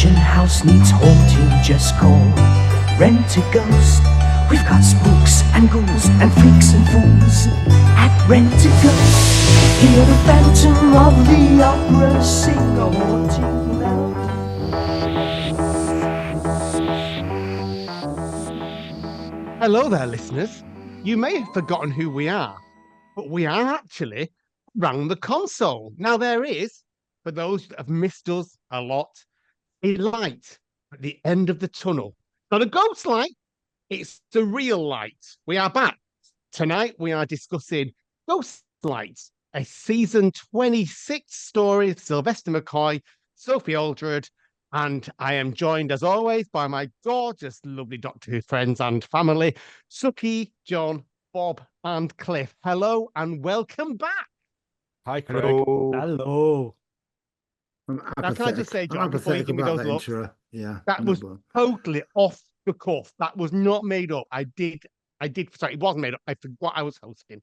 mansion house needs haunting, just call Rent a Ghost. We've got spooks and ghouls and freaks and fools at Rent a Ghost. Hear the Phantom of the Opera sing a haunting melody. Hello there, listeners. You may have forgotten who we are, but we are actually Round the Console. Now, there is, for those that have missed us a lot, a light at the end of the tunnel. Not a ghost light, it's the real light. We are back. Tonight, we are discussing Ghost Lights, a season 26 story of Sylvester McCoy, Sophie Aldred, and I am joined, as always, by my gorgeous, lovely Doctor Who friends and family, Suky, John, Bob, and Cliff. Hello, and welcome back. Hi, Craig. Hello. Now, can I just say, John, before you give me those looks, that was totally off the cuff. That was not made up. I did. Sorry, it wasn't made up. I forgot I was hosting.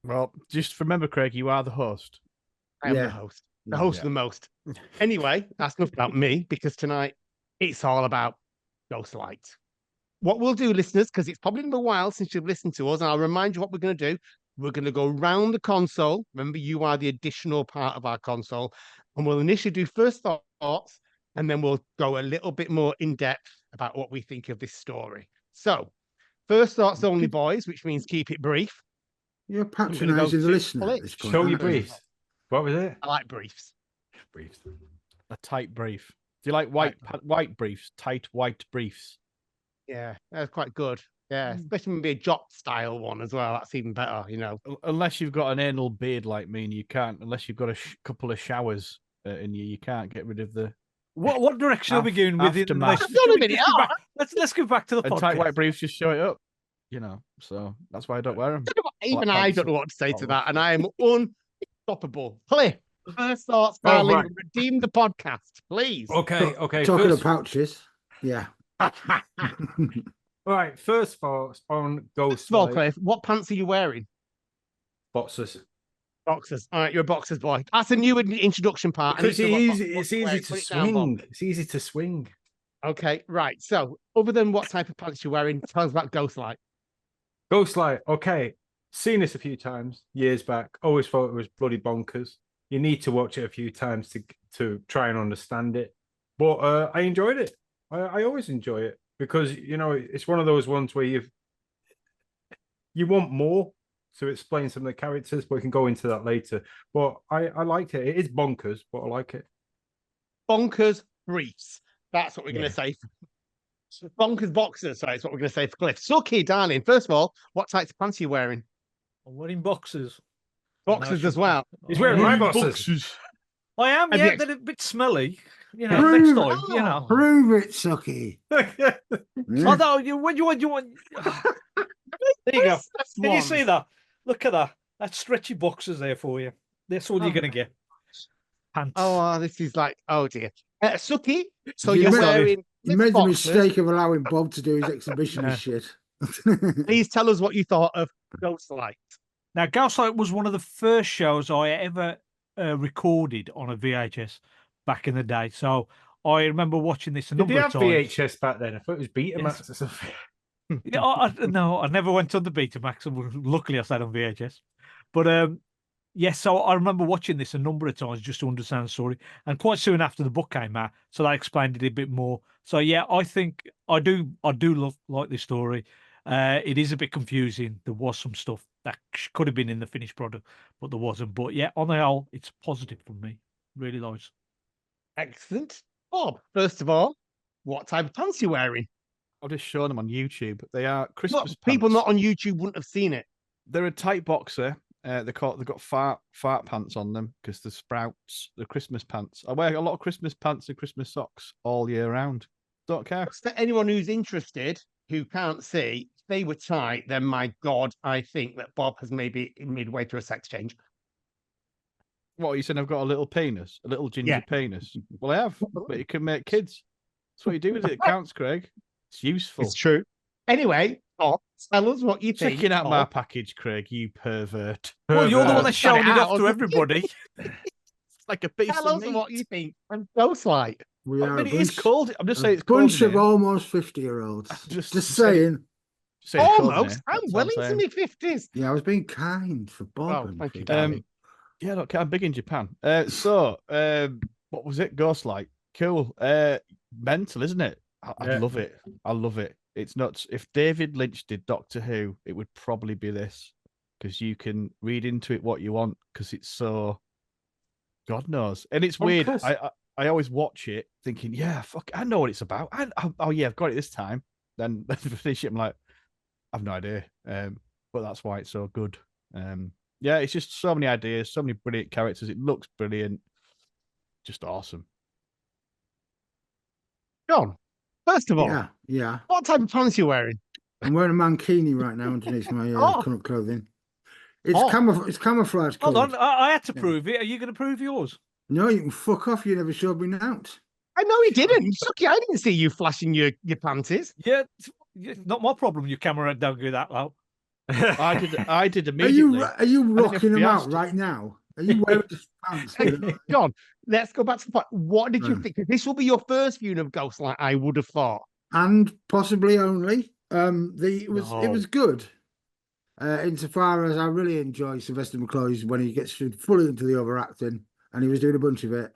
Well, just remember, Craig, you are the host. I am the host. The host of the most. Anyway, that's enough about me, because tonight it's all about Ghost Light. What we'll do, listeners, because it's probably been a while since you've listened to us, and I'll remind you what we're going to do. We're going to go round the console. Remember, you are the additional part of our console. And we'll initially do first thoughts, and then we'll go a little bit more in depth about what we think of this story. So, first thoughts only, boys, which means keep it brief. You're patronising the listener at this point. Show your briefs. What was it? I like briefs. Briefs. A tight brief. Do you like white briefs? Tight white briefs. Yeah, that's quite good. Yeah, especially maybe a jock style one as well. That's even better, you know. Unless you've got an anal beard like me, and you can't. Unless you've got a couple of showers in you can't get rid of the. What direction are we going with it? Let's go back to the podcast. Tight white briefs just show it up, you know. So that's why I don't wear them. Even I don't know what to say to that, and I am unstoppable. Cliff, first thoughts, darling. Right. Redeem the podcast, please. Okay. Talking of pouches, yeah. All right, first thoughts on Ghost. First of all, Cliff, what pants are you wearing? Boxers. Boxers. All right, you're a boxers boy. That's a new introduction part. Because it's easy to swing. It's easy to swing. Okay, right. So, other than what type of pants you're wearing, tell us about Ghost Light. Ghost Light. Okay, seen this a few times years back. Always thought it was bloody bonkers. You need to watch it a few times to try and understand it. But I enjoyed it. I always enjoy it. Because, you know, it's one of those ones where you want more to explain some of the characters, but we can go into that later. But I liked it. It is bonkers, but I like it. Bonkers briefs. That's what we're going to say. Bonkers boxers. Sorry, that's what we're going to say for Cliff. Suky, darling, first of all, what types of pants are you wearing? I'm wearing boxers. Boxers as well. He's wearing my boxers. I am, yeah. They're a bit smelly. You know, next time, you know. Prove it, Suky. Although, when you want... There you go. Can you see that? Look at that. That's stretchy boxers there for you. That's all you're going to get. Pants. Oh, this is like, oh dear. Suky, so you're wearing... You made the mistake of allowing Bob to do his exhibition shit. Please tell us what you thought of Ghost Light. Now, Ghost Light was one of the first shows I ever recorded on a VHS back in the day. So I remember watching this a number of times. Did you have VHS back then? I thought it was Betamax or something. Yeah, no, I never went on the Betamax. Luckily, I stayed on VHS. But yes, so I remember watching this a number of times just to understand the story. And quite soon after the book came out, so they explained it a bit more. So yeah, I think I do like this story. It is a bit confusing. There was some stuff that could have been in the finished product, but there wasn't. But yeah, on the whole, it's positive for me. Really nice. Excellent. Bob, first of all, what type of pants are you wearing? I'll just show them on YouTube. They are Christmas pants. People not on YouTube wouldn't have seen it. They're a tight boxer. They've got fart pants on them because the sprouts, the Christmas pants. I wear a lot of Christmas pants and Christmas socks all year round. Don't care. For anyone who's interested who can't see, if they were tight, then my God, I think that Bob has maybe midway through a sex change. What, you saying I've got a little penis? A little ginger penis? Well, I have, but you can make kids. That's what you do with it. It counts, Craig. It's useful. It's true. Anyway, Bob, tell us what you think. Checking out my package, Craig, you pervert. Well, you're the one that's showing it off to everybody. It's like a piece Tell of us meat. what you think and Ghost Light. We I are mean, a it is bunch, cold. I'm just a saying it's cold bunch in of here. almost 50-year-olds. Just Just saying. saying. It's cold in Almost. here, I'm that's all well into saying. my 50s. Yeah, I was being kind for Bob. Oh, and thank you, for- darling. Yeah, look, I'm big in Japan. What was it? Ghostlight. Cool. Mental, isn't it? I Yeah. love it. I love it. It's nuts. If David Lynch did Doctor Who, it would probably be this, because you can read into it what you want, because it's so, God knows, and it's weird. Bonkers. I always watch it thinking, yeah, fuck, I know what it's about. Oh yeah, I've got it this time. Then finish it, I'm like, I've no idea. But that's why it's so good. Yeah, it's just so many ideas, so many brilliant characters. It looks brilliant, just awesome. John, first of all, Yeah. what type of pants are you wearing? I'm wearing a mankini right now underneath my Oh. current clothing. It's Oh. it's camouflage Hold coloured. on, I had to Yeah. prove it. Are you going to prove yours? No, you can fuck off. You never showed me out. I know he didn't. Sucky, I didn't see you flashing your panties. Yeah, it's not my problem. Your camera don't go that low. I did Are immediately. you know if rocking we them out asked. right now? Are you wearing pants? Hey, John, let's go back to the point. What did you Right. think? This will be your first viewing of Ghostlight, I would have thought. And possibly only. It was No. good. Insofar as I really enjoy Sylvester McCoy's when he gets fully into the overacting, and he was doing a bunch of it.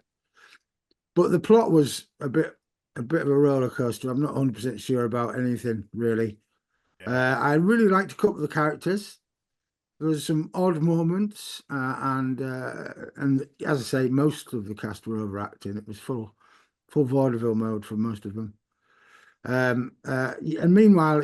But the plot was a bit of a roller coaster. I'm not 100% sure about anything really. I really liked a couple of the characters. There was some odd moments, and as I say, most of the cast were overacting. It was full vaudeville mode for most of them. And meanwhile,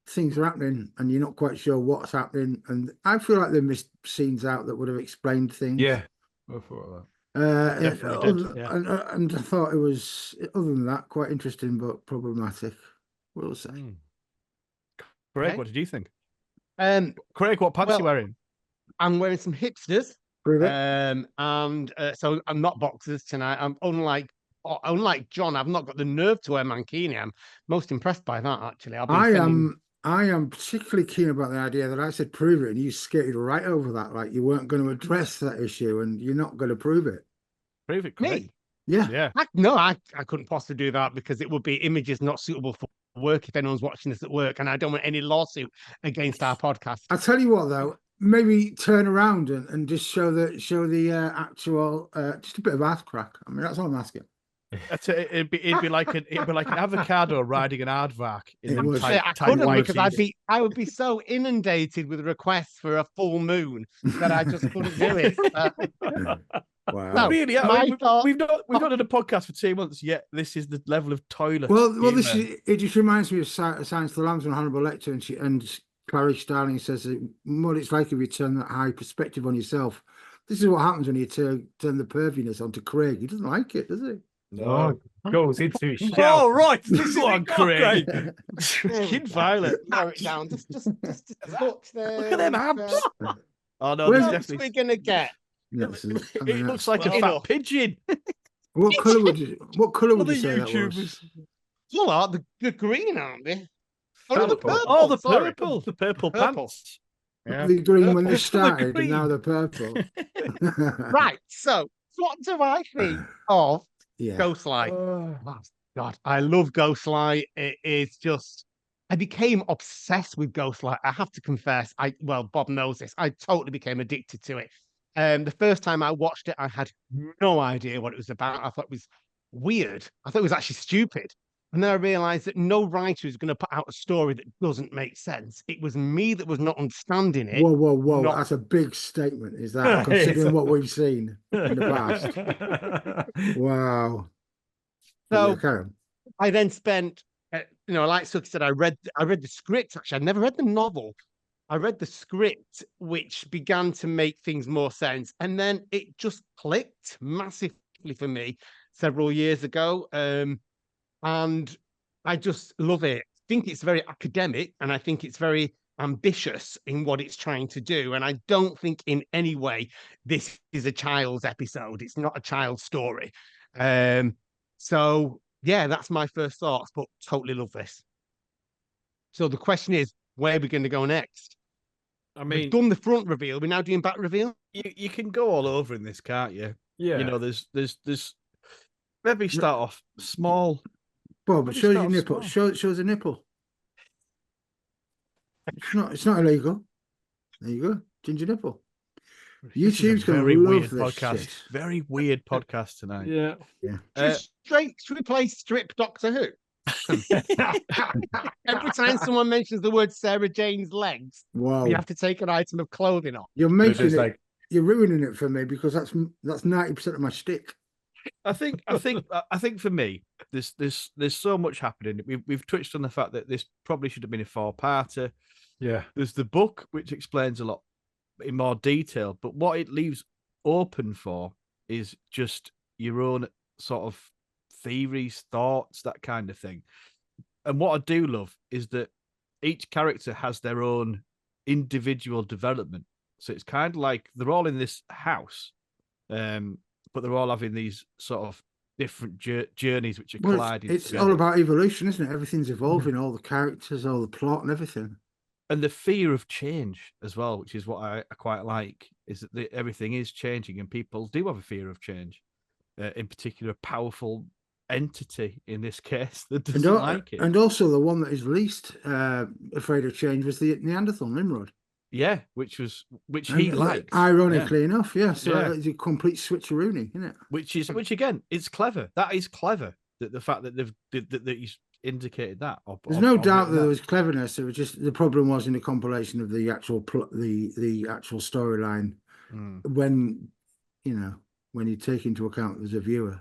things are happening, and you're not quite sure what's happening. And I feel like they missed scenes out that would have explained things. Yeah. I thought that. Definitely did, yeah. And I thought it was, other than that, quite interesting but problematic. We'll say. Craig, Okay. what did you think? Craig, what pants you wearing? I'm wearing some hipsters. Prove it. So I'm not boxers tonight. I'm unlike John, I've not got the nerve to wear mankini. I'm most impressed by that, actually. I am particularly keen about the idea that I said prove it, and you skated right over that, like you weren't going to address that issue, and you're not going to prove it. Prove it, Craig. Me? Yeah. Yeah. I couldn't possibly do that because it would be images not suitable for work if anyone's watching this at work, and I don't want any lawsuit against our podcast. I'll tell you what, though, maybe turn around and just show the actual just a bit of ass crack. I mean, that's all I'm asking. It'd be like an avocado riding an aardvark in It them would. tight, I tight couldn't white because jeans. I would be so inundated with requests for a full moon that I just couldn't do it. Wow. No, Really, yeah, my thought- we've not done a podcast for 2 months yet. This is the level of toilet. Well, humour. it just reminds me of Science of the Lambs and Hannibal Lecter, and Clarice Starling says what it's like if you turn that high perspective on yourself. This is what happens when you turn the perviness onto Craig. He doesn't like it, does he? No, goes into his Oh, shell. right. This Go on, is Craig. There we Kid go. Violet. Narrow it down. Just look there. Look at them abs. Oh no, Where's- there's What definitely. we're gonna get? It looks like a Well, fat pigeon. What colour would you Other say that was? YouTubers. Well, the green, aren't they? Oh, no, the Purple. purple. Oh, the sorry. purple. The purple Purple. pants. Yeah. The green when they Purple. started, The and now green. they're purple. Right. So, what do I think of Yeah. Ghostlight? Oh. Oh, God, I love Ghostlight. It is just. I became obsessed with Ghostlight. I have to confess. Bob knows this. I totally became addicted to it. The first time I watched it, I had no idea what it was about. I thought it was weird. I thought it was actually stupid. And then I realized that no writer is going to put out a story that doesn't make sense. It was me that was not understanding it. Whoa. Not- That's a big statement, is that, considering what we've seen in the past? Wow. So Yeah, carry on. I then spent, like Suki said, I read the script. Actually, I'd never read the novel. I read the script, which began to make things more sense. And then it just clicked massively for me several years ago. And I just love it. I think it's very academic, and I think it's very ambitious in what it's trying to do. And I don't think in any way this is a child's episode. It's not a child's story. So yeah, that's my first thoughts, but totally love this. So the question is, where are we going to go next? I We've mean, done the front reveal. We're now doing back reveal. you can go all over in this, can't you? Yeah. You know, there's maybe start off small. Well, but Maybe shows start your off nipple. small. Shows a nipple. It's not illegal. There you go. Ginger nipple. This is a YouTube's gonna very love weird this podcast. shit. Very weird podcast tonight. Yeah. Should we play Strip Doctor Who? Every time someone mentions the word Sarah Jane's legs, Wow. we have to take an item of clothing off. You're making It's it. like, You're ruining it for me because that's 90% of my shtick. I think for me, there's so much happening. We've touched on the fact that this probably should have been a 4-parter. yeah. There's the book, which explains a lot in more detail, but what it leaves open for is just your own sort of theories, thoughts, that kind of thing. And what I do love is that each character has their own individual development. So it's kind of like they're all in this house, but they're all having these sort of different journeys which are colliding. It's together. all about evolution, isn't it? Everything's evolving, all the characters, all the plot, and everything. And the fear of change as well, which is what I quite like, is that everything is changing and people do have a fear of change. In particular, a powerful entity in this case that doesn't like it. And also the one that is least afraid of change was the Neanderthal, Nimrod. Yeah, which he likes. Ironically enough, yeah. So Yeah. it's a complete switcheroony, isn't it? Which again, it's clever. That is clever. That the fact that that he's indicated that. There's no doubt that there was cleverness. It was just the problem was in the compilation of the actual the actual storyline when you take into account as a viewer.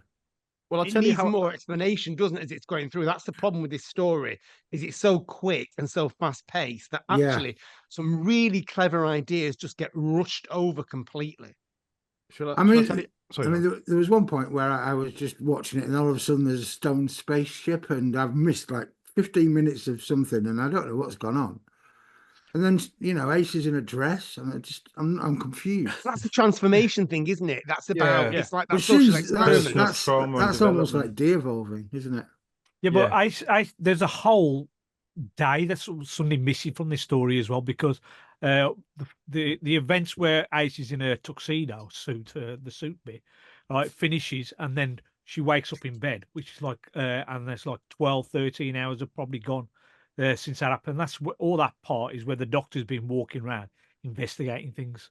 Well, I'll It tell you needs how more explanation, doesn't it, as it's going through? That's the problem with this story, is it's so quick and so fast paced that Yeah. actually some really clever ideas just get rushed over completely. Shall I mean, tell you? Sorry, there was one point where I was just watching it, and all of a sudden there's a stone spaceship, and I've missed like 15 minutes of something, and I don't know what's gone on. And then Ace is in a dress, and I'm confused. That's the transformation thing, isn't it? That's about Yeah. it's like But that social she's experiment. that's trauma and almost like development. de-evolving, isn't it? Yeah, but there's a whole day that's suddenly missing from this story as well, because the events where Ace is in a tuxedo suit, the suit bit, right, finishes, and then she wakes up in bed, which is like, and there's like 12, 13 hours have probably gone since that happened. That's all that part is where the doctor's been walking around investigating things.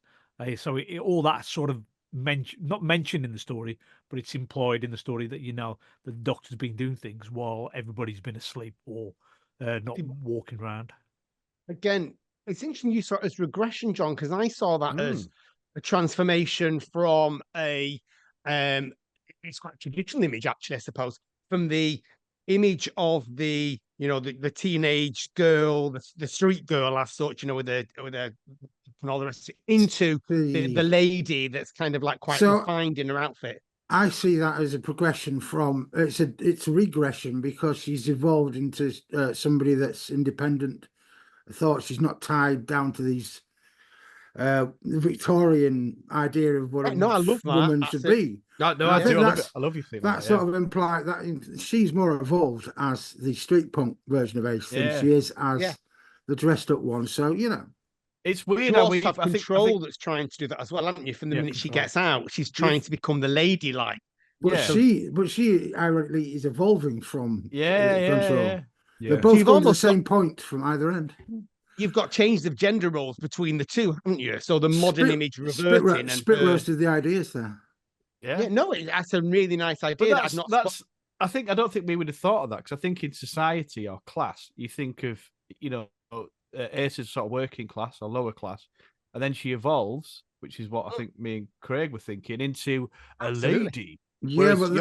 So all that sort of not mentioned in the story, but it's implied in the story that the doctor's been doing things while everybody's been asleep or not walking around. Again, it's interesting you saw it as regression, John, because I saw that as a transformation from it's quite a traditional image, actually, I suppose, from the image of the the teenage girl, the street girl as such, with a and all the rest, into the lady that's kind of like quite refined in her outfit. I see that as a progression from it's a regression because she's evolved into somebody that's independent. I thought she's not tied down to these the Victorian idea of what a woman should be. No, I do. I love you. That sort of implied that she's more evolved as the street punk version of Ace than she is as the dressed up one. So it's weird. You also have control that's trying to do that as well, haven't you? From the minute she gets out, she's trying to become the ladylike. But she ironically is evolving from control. Yeah. They're both going to the same point from either end. You've got change of gender roles between the two, haven't you? So the modern image reverting. Spit roasted the ideas there. Yeah, no, that's a really nice idea. I don't think we would have thought of that, because I think in society or class, you think of Ace is sort of working class or lower class, and then she evolves, which is what I think me and Craig were thinking, into a lady. Yeah, but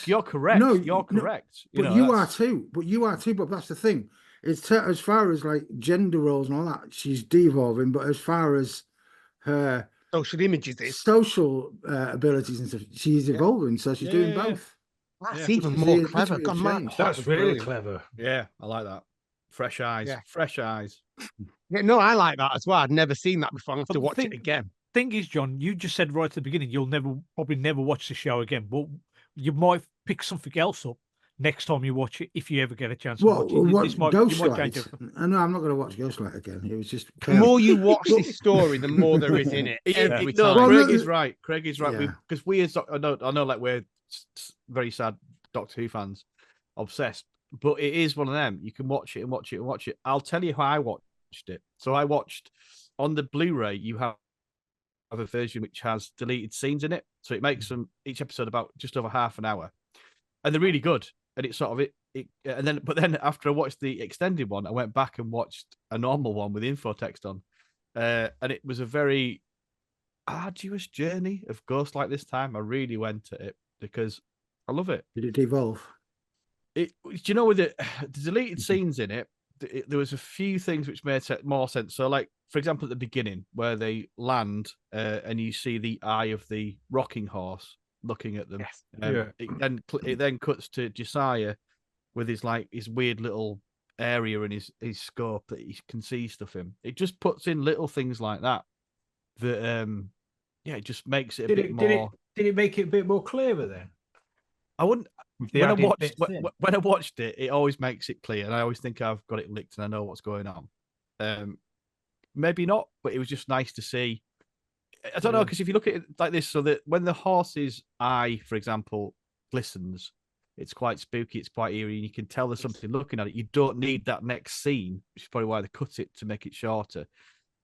you're correct. No, you're correct. But you are too. But that's the thing. It's as far as like gender roles and all that, she's de-evolving. But as far as her social images, social abilities and stuff, she's evolving. So she's doing both. That's even more clever. That's really clever. Yeah, I like that. Fresh eyes. Yeah. Fresh eyes. Yeah, no, I like that as well. I'd never seen that before. I have to watch it again. Thing is, John, you just said right at the beginning you'll probably never watch the show again. But you might pick something else up next time you watch it, if you ever get a chance to watch it. Ghostlight? No, I'm not going to watch Ghostlight again. It was just the more you watch this story, the more there is in it. Every time. Craig is right. Craig is right. Because I know, like, we're very sad Doctor Who fans obsessed. But it is one of them. You can watch it and watch it and watch it. I'll tell you how I watched it. So I watched on the Blu-ray. You have a version which has deleted scenes in it, so it makes them each episode about just over half an hour, and they're really good. And it's sort of but then after I watched the extended one, I went back and watched a normal one with info text on, and it was a very arduous journey of Ghost like this time. I really went at it because I love it. Did it devolve? Do you know, with the deleted scenes in it, there was a few things which made more sense. So, like, for example, at the beginning where they land and you see the eye of the rocking horse looking at them. Yes. It then cuts to Josiah with his weird little area in his scope that he can see stuff in. It just puts in little things like that. It just makes it a bit more. Did it make it a bit more clearer then? I wouldn't. With the When I added watched bits in? when I watched it, it always makes it clear, and I always think I've got it licked and I know what's going on. Maybe not, but it was just nice to see. I don't know, because if you look at it like this, so that when the horse's eye, for example, glistens, it's quite spooky, it's quite eerie, and you can tell there's something looking at it. You don't need that next scene, which is probably why they cut it to make it shorter,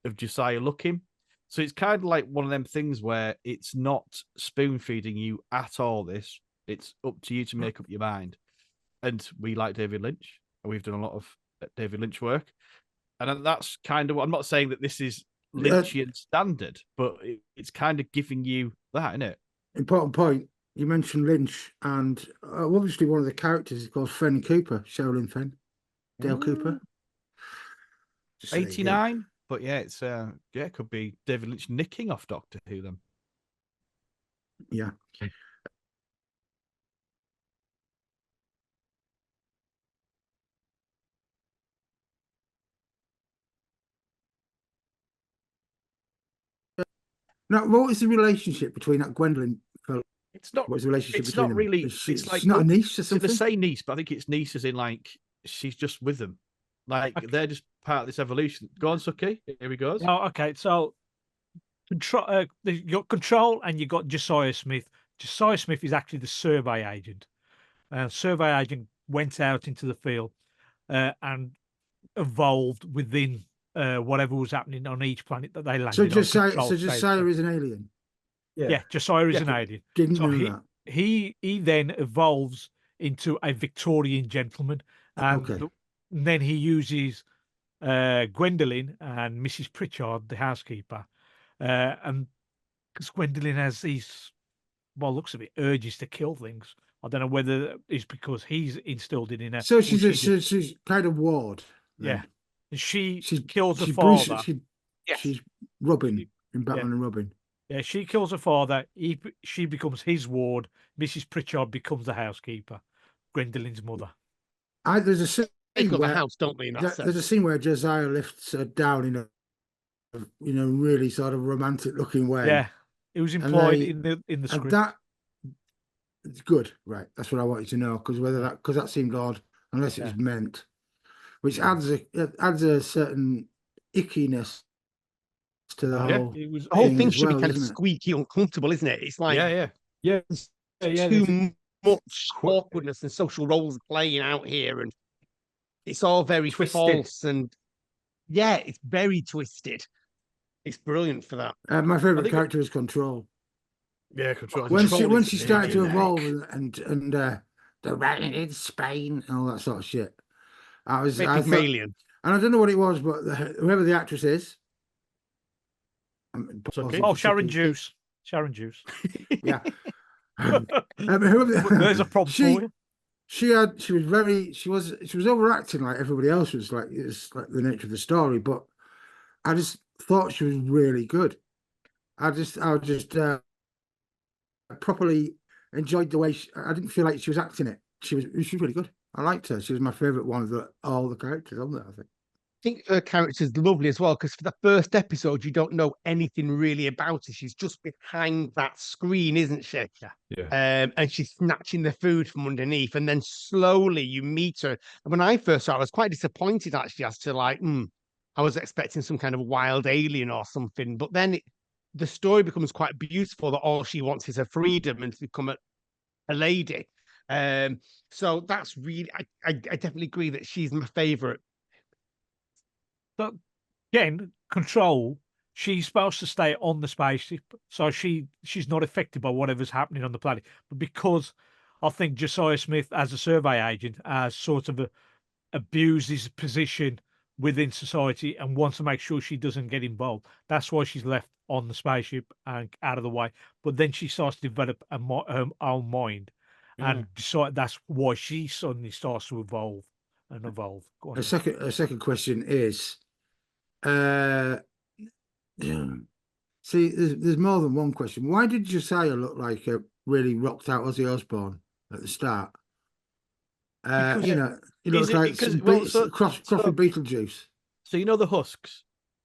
of Josiah looking. So it's kind of like one of them things where it's not spoon feeding you at all. It's up to you to make up your mind. And we like David Lynch, and we've done a lot of David Lynch work. And that's kind of what I'm not saying that this is Lynchian standard, but it's kind of giving you that, isn't it? Important point. You mentioned Lynch, and obviously one of the characters is called Fen Cooper, Sherilyn Fen, Dale Cooper. 89, but yeah, it could be David Lynch nicking off Doctor Who then. Yeah. Now, what was the relationship between that Gwendolyn? It's not. What's the relationship It's between not them? really. It's like not a niece or something. They say niece, but I think it's niece as in like she's just with them. Like they're just part of this evolution. Go on, Suky. Here he goes. Oh, okay. So control. You got Control, and you got Josiah Smith. Josiah Smith is actually the survey agent. Survey agent went out into the field and evolved within whatever was happening on each planet that they landed. So on. Josiah is an alien. Yeah, Josiah is an alien. Didn't So know that. he then evolves into a Victorian gentleman, and Okay. then he uses Gwendolyn and Mrs. Pritchard, the housekeeper, and because Gwendolyn has these, well, looks of it, urges to kill things. I don't know whether it's because he's instilled it in her. So or she's kind of ward. yeah, and she She's kills her she's father. She's Robin in Batman and Robin. Yeah, she kills her father. She becomes his ward. Mrs. Pritchard becomes the housekeeper, Gwendolyn's mother. There's a scene They've got the where house, don't they? In that there's sense. a scene where Josiah lifts her down in a really sort of romantic looking way. Yeah, it was employed in the And script. that it's good, right? That's what I wanted to know, because that seemed odd, unless it was meant, which adds a certain ickiness to the whole. The whole thing should be kind of isn't it? squeaky, uncomfortable, isn't it? It's like Yeah. too much awkwardness and social roles playing out here, and it's all very Twisted. false, and it's very twisted. It's brilliant for that. My favorite character is Control. Yeah, Control. When she started to evolve and the rain in Spain and all that sort of shit, I thought, Pygmalion. and I don't know what it was, but whoever the actress is, Sharon Juice. Sharon Juice. Yeah. There's a problem for you. She was overacting like everybody else was, like it's like the nature of the story, but I just thought she was really good. I just properly enjoyed the way I didn't feel like she was acting it. She was really good. I liked her. She was my favorite one of all the characters on there, I think. I think her character's lovely as well, because for the first episode, you don't know anything really about her. She's just behind that screen, isn't she? Yeah. And she's snatching the food from underneath, and then slowly you meet her. And when I first saw her, I was quite disappointed actually as to I was expecting some kind of wild alien or something, but then the story becomes quite beautiful that all she wants is her freedom and to become a lady. So that's really, I definitely agree that she's my favorite. But again, Control, she's supposed to stay on the spaceship, so she's not affected by whatever's happening on the planet. But because I think Josiah Smith, as a survey agent, has sort of abused his position within society and wants to make sure she doesn't get involved. That's why she's left on the spaceship and out of the way. But then she starts to develop her own mind and decide that's why she suddenly starts to evolve and evolve. Go on, A then. second question is, see, there's more than one question. Why did Josiah look like a really rocked out Ozzy Osbourne at the start? Because- he looks like because- some well, so- coffee Beetlejuice. So you know the husks,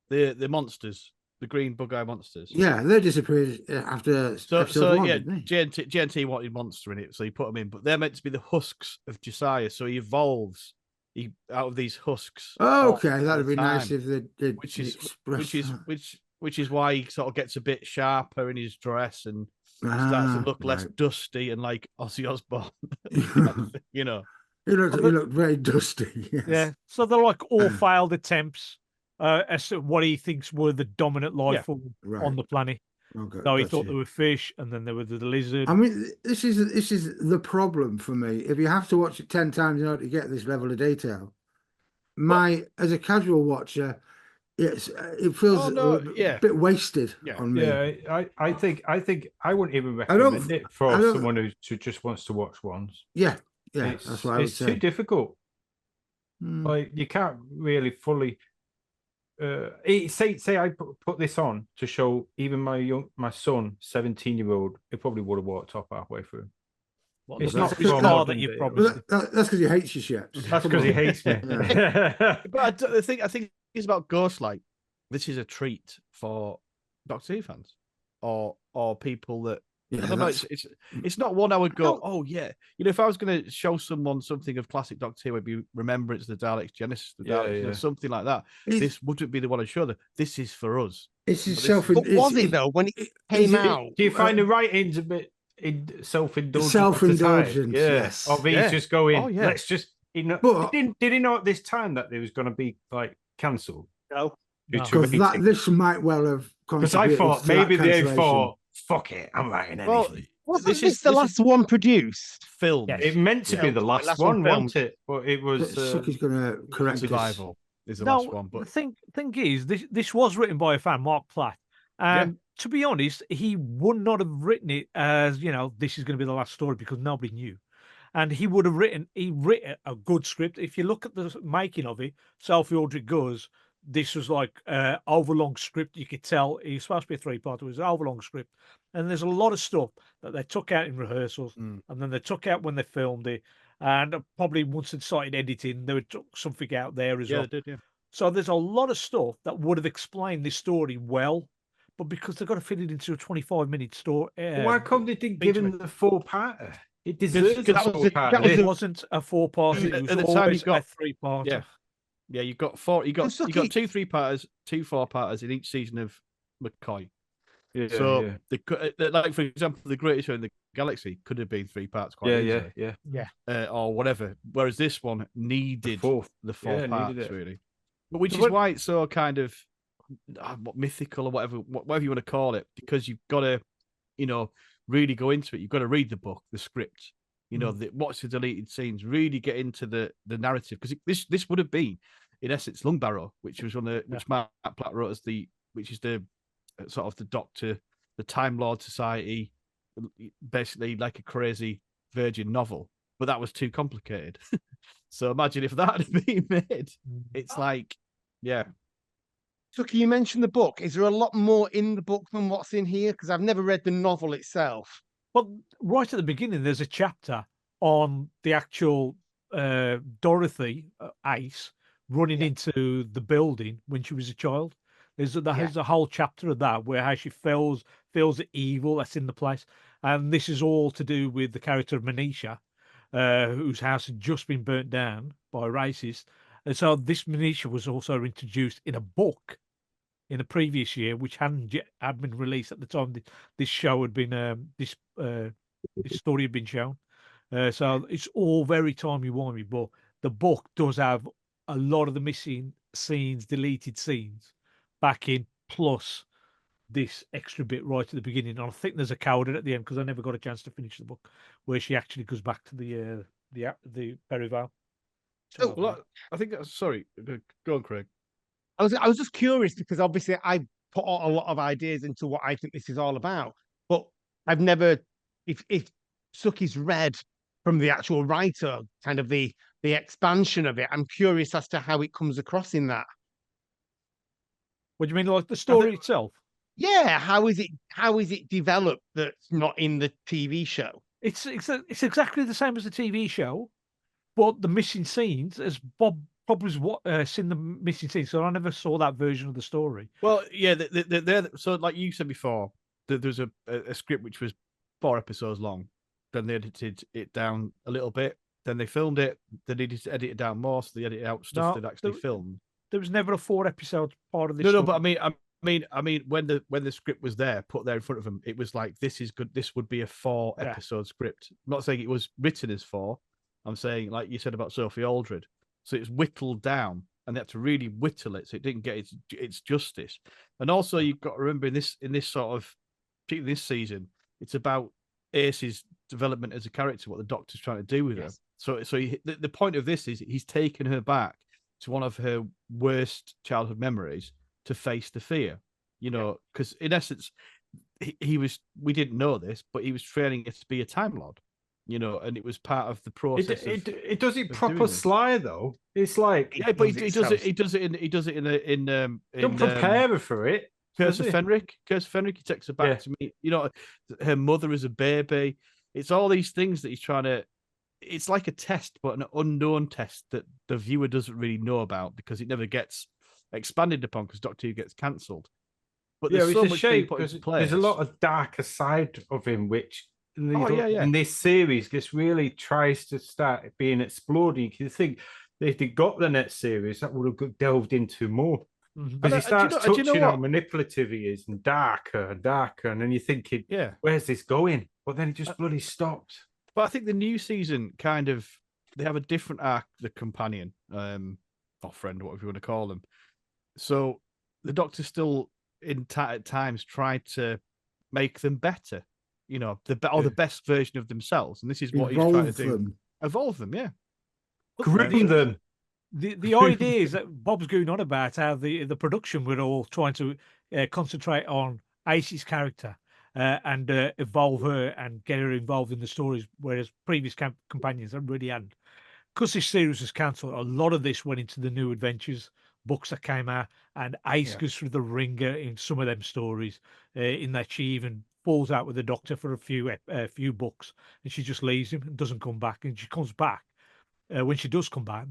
the monsters, the green bug-eye monsters. Yeah, they disappeared after episode one, yeah, didn't they? GNT wanted monster in it, so he put them in. But they're meant to be the husks of Josiah, so he evolves out of these husks. Oh, all- okay, all that'd the be nice time, if they did. which is express that. which is why he sort of gets a bit sharper in his dress and starts to look less right. dusty and like Ozzy Osbourne. you know. He looked very dusty. Yes. Yeah. So they're like all failed attempts as to what he thinks were the dominant life Yeah. form Right. on the planet. Okay, So he gotcha. thought there were fish, and then there were the lizard. I mean, this is the problem for me. If you have to watch it 10 times in order to get this level of detail, as a casual watcher, it feels a bit wasted on me. Yeah, I think I wouldn't even I don't- recommend it I for don't- someone who just wants to watch once. Yeah, It's, that's what I would it's say. too difficult. Hmm. Like you can't really fully. Say I put this on to show even my son, 17-year-old, he probably would have walked off halfway through. What, It's the not first for car modern that you day. probably. That's because he hates you, Sheps. That's Come because he on. hates me. But I think it's about Ghostlight. This is a treat for Doctor Who fans or people that Yeah, I don't know. that's- It's not one I would go. Oh yeah, if I was going to show someone something of classic Doctor Who, it'd be Remembrance, the Daleks, Genesis, the Daleks, something like that. It's- This wouldn't be the one I'd show them. This is for us. It's But this self. is- But was it though when it came out? Do you find the writings a bit self-indulgent? Self-indulgence, Yeah. yes. Of he's Yeah. just going. Oh, yeah. Let's just. But- did he know at this time that there was going to be like cancelled? No. No. Because this might well have. Because I contributed thought to that maybe they cancellation. thought, "Fuck it, I'm writing anything." Well, Wasn't this the last one produced? film. Yes. it meant to be Yeah, the last last one, one wasn't it? But it was. Suki's going to correct us. Survival is the No, last one, the but thing is, this was written by a fan, Mark Platt. And to be honest, he would not have written it as, this is going to be the last story because nobody knew. And he would have written a good script. If you look at the making of it, Sophie Aldrich goes, this was like overlong script. You could tell it was supposed to be a 3-part. It was an overlong script. And there's a lot of stuff that they took out in rehearsals and then they took out when they filmed it. And probably once they started editing, they took something out there as yeah, well. they did. Yeah. So there's a lot of stuff that would have explained this story well, but because they've got to fit it into a 25-minute story. Why come they didn't give him the 4-parter? It Because deserves a that was 4-parter. It wasn't a 4-part. It was At the time, always you've got- a 3-part. Yeah. Yeah, you got 4. You got Suki- 2 3-parters, 2 4-parters in each season of McCoy. Yeah, So yeah. they could, like for example, the Greatest Show in the Galaxy could have been 3 parts quite Yeah, easily, yeah. or whatever. Whereas this one needed fourth. the 4 Yeah, needed parts it. really, but which So is what- why it's so kind of mythical or whatever you want to call it, because you've got to, really go into it. You've got to read the book, the script, watch the deleted scenes, really get into the narrative, because this would have been in essence Lungbarrow, which was which Matt Platt wrote as which is the sort of the Doctor, the Time Lord Society, basically like a crazy Virgin novel, but that was too complicated. So imagine if that had been made. It's like, yeah. Suki, you mentioned the book. Is there a lot more in the book than what's in here? Because I've never read the novel itself. Well, right at the beginning, there's a chapter on the actual Dorothy Ace running into the building when she was a child. There's a whole chapter of that where how she feels the evil that's in the place, and this is all to do with the character of Manisha, whose house had just been burnt down by racists. And so this Manisha was also introduced in a book in a previous year, which hadn't yet had been released at the time this show had been this story had been shown. So it's all very timey-wimey, but the book does have a lot of the missing scenes, deleted scenes back in, plus this extra bit right at the beginning. And I think there's a coda at the end because I never got a chance to finish the book where she actually goes back to the Perivale. Oh, Well, I think that's sorry. Go on, Craig. I was just curious because obviously I put a lot of ideas into what I think this is all about, but I've never, if Suki's read from the actual writer, kind of the expansion of it, I'm curious as to how it comes across in that. What do you mean, like the story itself? Yeah, how is it developed that's not in the TV show? It's exactly the same as the TV show, but the missing scenes, as Bob was seen the missing scenes, so I never saw that version of the story. Well, yeah, so like you said before, there's a script which was 4 episodes long. Then they edited it down a little bit. Then they filmed it. They needed to edit it down more, so they edited out stuff they'd actually filmed. There was never a 4 episode part of this. No, but I mean, when the script was there, put there in front of them, it was like, this is good. This would be a 4 episode script. I'm not saying it was written as 4. I'm saying, like you said about Sophie Aldred, so it's whittled down, and they had to really whittle it so it didn't get its justice. And also, you've got to remember in this sort of, particularly this season, it's about Ace's development as a character, what the Doctor's trying to do with her. So the point of this is he's taken her back to one of her worst childhood memories to face the fear, because in essence, we didn't know this, but he was training her to be a Time Lord, and it was part of the process. It does it proper sly though. It's like, yeah, but he does it in don't prepare her for it. Curse of Fenric, he takes her back to meet, her mother as a baby. It's all these things that he's trying to. It's like a test, but an unknown test that the viewer doesn't really know about because it never gets expanded upon because Doctor Who gets cancelled. But there's so much being put into place. There's a lot of darker side of him, which in this series just really tries to start being explored. You can think if they got the next series, that would have delved into more. Because he starts touching how manipulative he is and darker, and then you're thinking, where's this going? But then it just bloody stops. But I think the new season they have a different arc, the companion, or friend, whatever you want to call them. So the Doctor still at times tried to make them better, the best version of themselves. And this is what he's trying to do. Evolve them, yeah. Groom them. The idea is that Bob's going on about how the production were all trying to concentrate on Ace's character and evolve her and get her involved in the stories, whereas previous companions really hadn't. Because this series was cancelled, a lot of this went into the New Adventures books that came out, and Ace goes through the ringer in some of them stories, in that she even falls out with the Doctor for a few books, and she just leaves him and doesn't come back, and she comes back. When she does come back,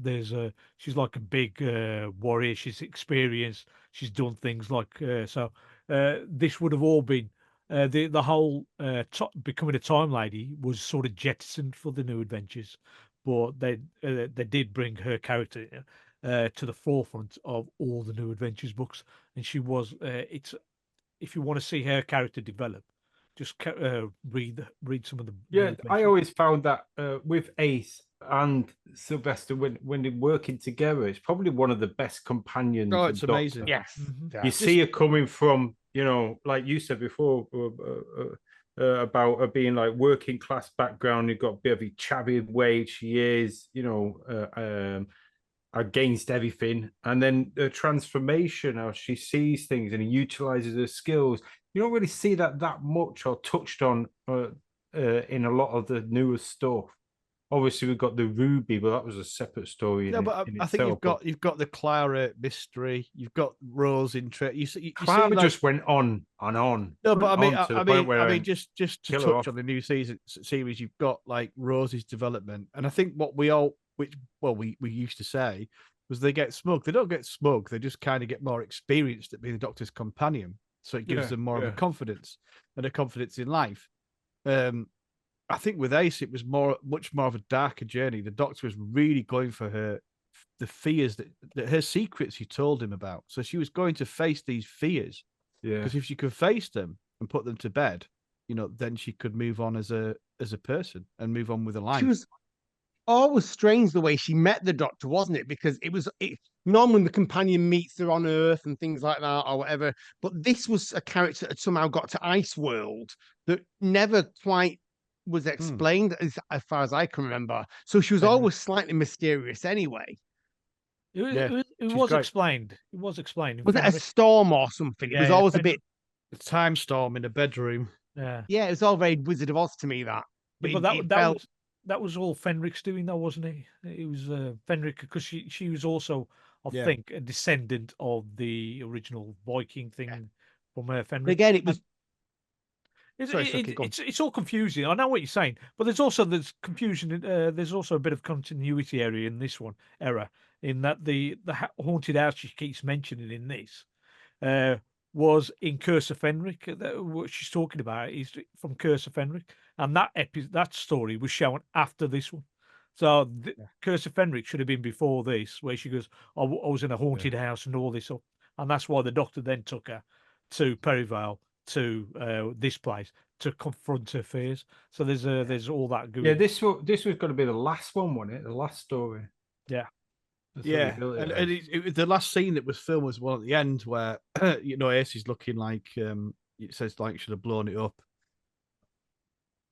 she's like a big warrior. She's experienced. She's done things like so. This would have all been the whole becoming a time lady was sort of jettisoned for the New Adventures, but they did bring her character to the forefront of all the New Adventures books, and she was. If you want to see her character develop, just read some of the. Yeah, I always found that with Ace and Sylvester when they're working together, it's probably one of the best companions. Oh, it's amazing. Yes, you see her coming from, like you said before about her being like working class background. You've got a bit of a chabby way she is, against everything, and then the transformation, how she sees things and utilizes her skills. You don't really see that much or touched on in a lot of the newer stuff. Obviously, we've got the Ruby, but that was a separate story. But I think you've got the Clara mystery. You've got Rose interest. Clara just went on and on. No, but I mean, just to touch on the new series, you've got like Rose's development, and I think what we used to say was they get smug. They don't get smug. They just kind of get more experienced at being the Doctor's companion, so it gives them more of a confidence and a confidence in life. I think with Ace, it was much more of a darker journey. The Doctor was really going for the fears that her secrets he told him about. So she was going to face these fears. Yeah. Because if she could face them and put them to bed, then she could move on as a person and move on with her life. She was always strange the way she met the Doctor, wasn't it? Because normally the companion meets her on Earth and things like that or whatever. But this was a character that somehow got to Ice World that never quite was explained as far as I can remember. So she was always slightly mysterious anyway. It she's was great. explained. It was explained. Was it a storm or something? It was always a bit. A time storm in a bedroom. Yeah. Yeah, it was all very Wizard of Oz to me, that. But that was all Fenrick's doing, though, wasn't it? It was Fenrick, because she was also, I think, a descendant of the original Viking thing from Fenrick. But again, it was. It's all confusing. I know what you're saying, but there's confusion. There's also a bit of continuity area in this one in that the haunted house she keeps mentioning in this was in Curse of Fenric. What she's talking about is from Curse of Fenric, and that story was shown after this one. So Curse of Fenric should have been before this, where she goes, I was in a haunted house and all this up, and that's why the Doctor then took her to Perivale, to this place, to confront her fears. So there's all that going. Yeah, this was going to be the last one, wasn't it? The last story. Yeah. Yeah, and the last scene that was filmed was one at the end where Ace is looking like it says like should have blown it up,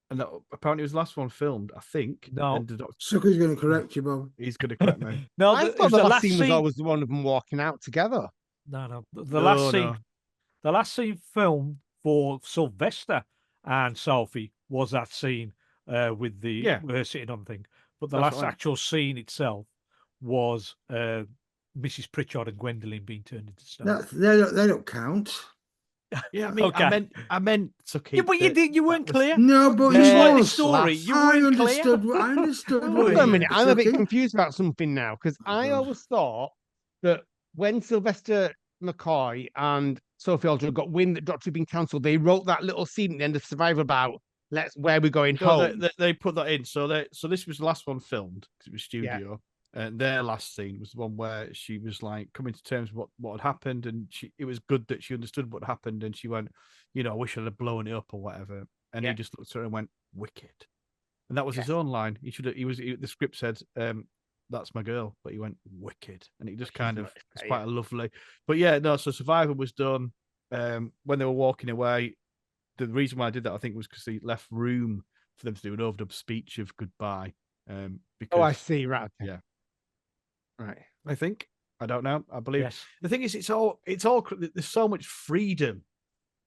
and that apparently it was the last one filmed. I think. No, Suky's going to correct you, Bob. He's going to correct me. No, I thought the last scene was always the one of them walking out together. No, the last scene. The last scene filmed for Sylvester and Sophie was that scene with her sitting on the thing. But the last actual scene itself was Mrs. Pritchard and Gwendolyn being turned into stone. They don't count. Yeah, I mean, okay. I meant to keep. Yeah, but you weren't clear. No, but you like the story. You weren't clear. I understood. Wait a minute, I'm a bit confused about something now, because I always thought that when Sylvester McCoy and Sophie Aldred got wind that Doctor had been cancelled, they wrote that little scene at the end of Survivor about where we're going home. They put that in. So this was the last one filmed because it was studio. And their last scene was the one where she was like coming to terms with what had happened, and it was good that she understood what happened, and she went, I wish I'd have blown it up or whatever. And he just looked at her and went, "Wicked," and that was his own line. The script said, "That's my girl," but he went "Wicked," and it just kind of it's quite a lovely. But so Survivor was done when they were walking away. The reason why I did that, I think, was because he left room for them to do an overdub speech of goodbye. Because, I see, right? Okay. Yeah. Right. I think. I don't know. I believe. Yes. The thing is, it's all. There's so much freedom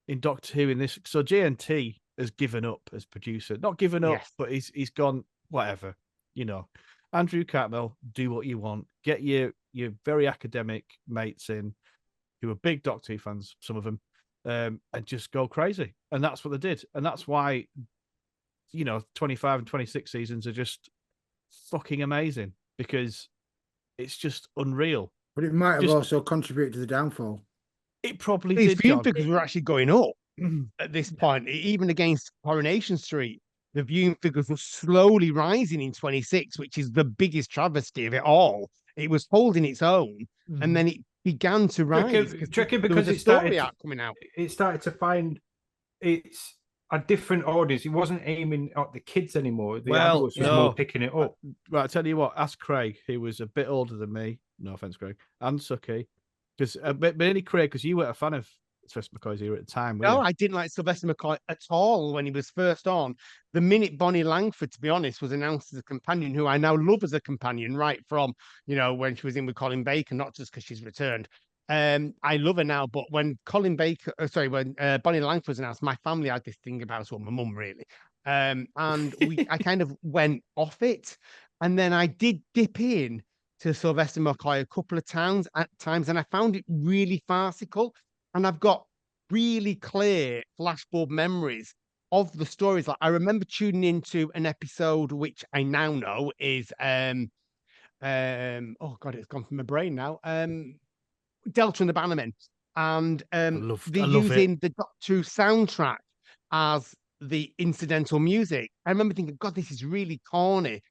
in Doctor Who in this. So JNT has given up as producer. Not given up, but he's gone. Whatever. Andrew Cartmel, do what you want. Get your very academic mates in, who are big Doctor Who fans. Some of them, and just go crazy. And that's what they did. And that's why, 25 and 26 seasons are just fucking amazing, because it's just unreal. But it might have also contributed to the downfall. It probably These did. viewing figures were actually going up at this point, even against Coronation Street. The viewing figures were slowly rising in 26, which is the biggest travesty of it all. It was holding its own, and then it began to rise. Tricky because it started coming out. It started to find it's a different audience. It wasn't aiming at the kids anymore. The adults was more picking it up. Right, I tell you what, ask Craig, who was a bit older than me. No offense, Craig, and Suky, because mainly Craig, because you weren't a fan of Sylvester McCoy's era at the time. No, I didn't like Sylvester McCoy at all when he was first on. The minute Bonnie Langford, to be honest, was announced as a companion, who I now love as a companion, right from when she was in with Colin Baker, not just because she's returned. I love her now, but when Bonnie Langford was announced, my family had this thing about her, my mum really, and I kind of went off it, and then I did dip in to Sylvester McCoy a couple of times, and I found it really farcical, and I've got really clear flashbulb memories of the stories. Like I remember tuning into an episode which I now know is oh god, it's gone from my brain now. Delta and the Bannermen, and they're using the Doctor Who soundtrack as the incidental music. I remember thinking, God, this is really corny,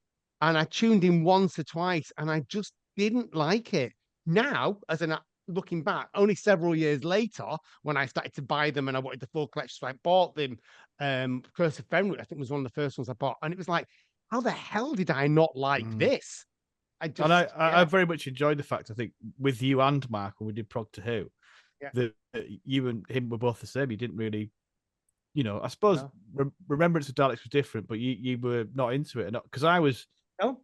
and I tuned in once or twice, and I just didn't like it. Now, as an looking back, only several years later, when I started to buy them and I wanted the full collection, so I bought them. Curse of Fenwick, I think, was one of the first ones I bought, and it was like, how the hell did I not like this? And I very much enjoyed the fact, I think, with you and Mark, when we did Prog to Who, that you and him were both the same. You didn't really, I suppose Remembrance of Daleks was different, but you were not into it. Because I was. No,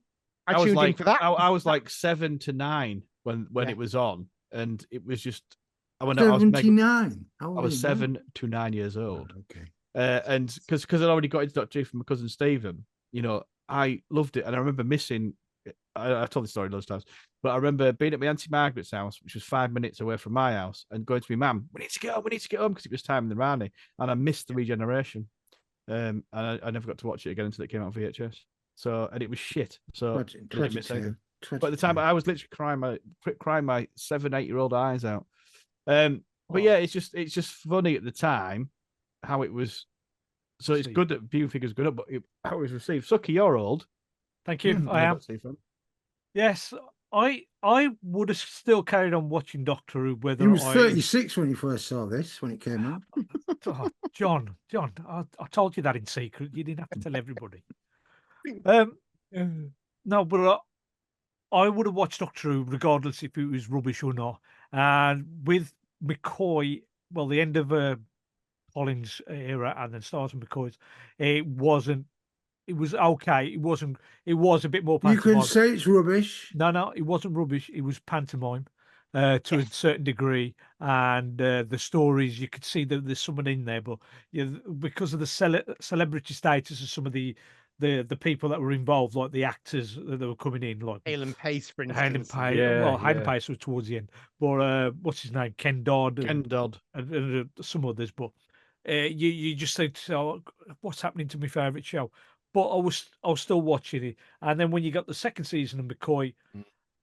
I tuned was in for that. I was like 7 to 9 when it was on, and it was just. 79. I was 7 to 9 years old. Oh, okay. And because I'd already got into Doctor Who from my cousin Stephen, I loved it, and I remember missing. I've told this story loads of times, but I remember being at my Auntie Margaret's house, which was 5 minutes away from my house, and going to my mum, we need to get home because it was time in the Rani, and I missed the regeneration. And I never got to watch it again until it came out on VHS. So, and it was shit. So, I didn't miss anything. But at the time, I was literally crying my 7-8-year-old eyes out. But yeah, it's just funny at the time how it was. So it's good that viewing figures good up, but how it was received. Sucky, you're old. Thank you. I am. Yes, I would have still carried on watching Doctor Who. Whether he was 36 when he first saw this when it came out. Oh, John, I told you that in secret. You didn't have to tell everybody. No, but I would have watched Doctor Who regardless if it was rubbish or not. And with McCoy, well, the end of Collins' era and then start of McCoy's, it wasn't. It was okay. It wasn't. It was a bit more pantomime. You can say it's rubbish. No, it wasn't rubbish. It was pantomime to a certain degree, and the stories you could see that there's someone in there, but because of the celebrity status of some of the people that were involved, like the actors that were coming in, like Hayden Pace, for instance. Hayden Pace. Hayden Pace was towards the end, but what's his name? Ken Dodd. And some others, but you just think, oh, what's happening to my favourite show? But I was still watching it, and then when you got the second season of McCoy,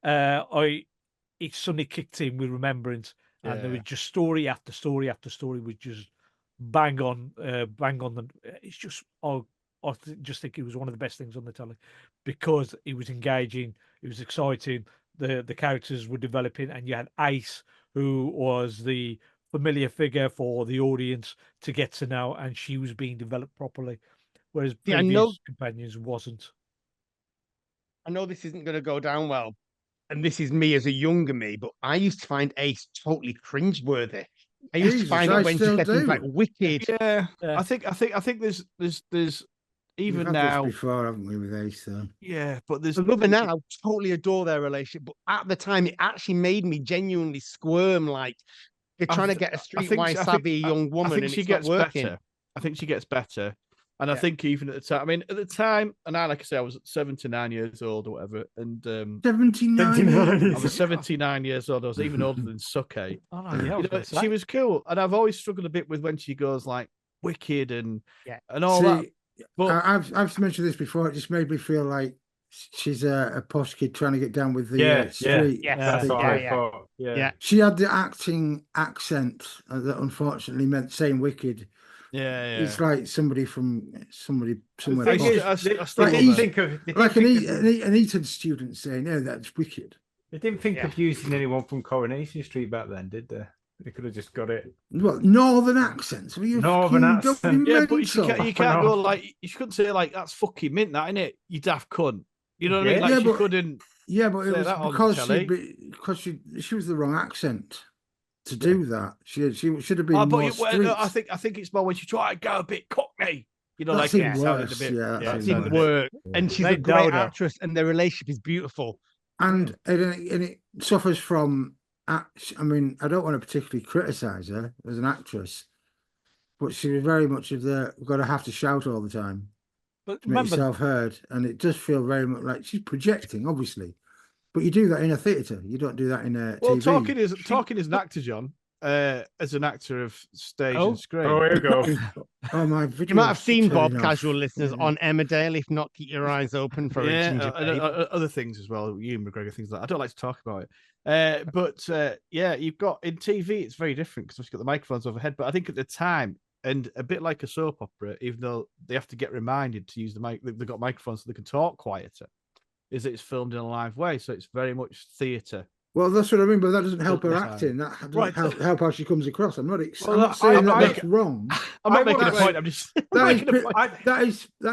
it suddenly kicked in with Remembrance, and there was just story after story after story, was just bang on. It's just just think it was one of the best things on the telly because it was engaging, it was exciting, the characters were developing, and you had Ace, who was the familiar figure for the audience to get to know, and she was being developed properly. Whereas previous companions wasn't. I know this isn't going to go down well, and this is me as a younger me, but I used to find Ace totally cringeworthy. I used to find it when she said things like wicked. Yeah. I think there's even now before, haven't we, with Ace though? Yeah, but there's I love her now, totally adore their relationship, but at the time it actually made me genuinely squirm, like you're trying to get a streetwise savvy young woman, and she it's gets not working. better. I think she gets better. And I think even at the time, at the time, and like I say, I was 7 to 9 years old or whatever. And 79. I was 79 years old. I was even older than Suky. Oh, no, she was cool. And I've always struggled a bit with when she goes like wicked and all that. But I've mentioned this before. It just made me feel like she's a posh kid trying to get down with the street. That's what I thought. Yeah. She had the acting accent that unfortunately meant saying wicked. Yeah. It's like somebody somewhere. I think of like an Eton student saying, "No, that's wicked." They didn't think of using anyone from Coronation Street back then, did they? They could have just got it. What northern accents? Northern accent. Yeah, but you can't go like you couldn't say like that's fucking mint, that innit? You daft cunt. You know what I mean? Like she couldn't. Yeah, but it was because she was the wrong accent to do that. She should have been more street. I think it's more when she tried to go a bit cockney. You know, that's like it worse. That didn't work. And she's a great actress, and their relationship is beautiful. And it suffers from. I mean, I don't want to particularly criticize her as an actress, but she was very much of the got to have to shout all the time, but to make yourself heard, and it does feel very much like she's projecting, obviously. But you do that in a theatre. You don't do that in a TV. Talking as an actor, John. As an actor of stage and screen. Oh, here we go. My you might have seen Bob, casual listeners, on Emmerdale. If not, keep your eyes open for other things as well. You and McGregor, things like that. I don't like to talk about it. But you've got in TV, it's very different because you've got the microphones overhead. But I think at the time, and a bit like a soap opera, even though they have to get reminded to use the mic, they've got microphones so they can talk quieter. Is that it's filmed in a live way, so it's very much theatre Well, that's what I mean, but that doesn't help her Doesn't acting. That doesn't Right. help how she comes across. I'm not Well, saying I- that's wrong. I'm not I making a would- point. I'm just That is, making a point. that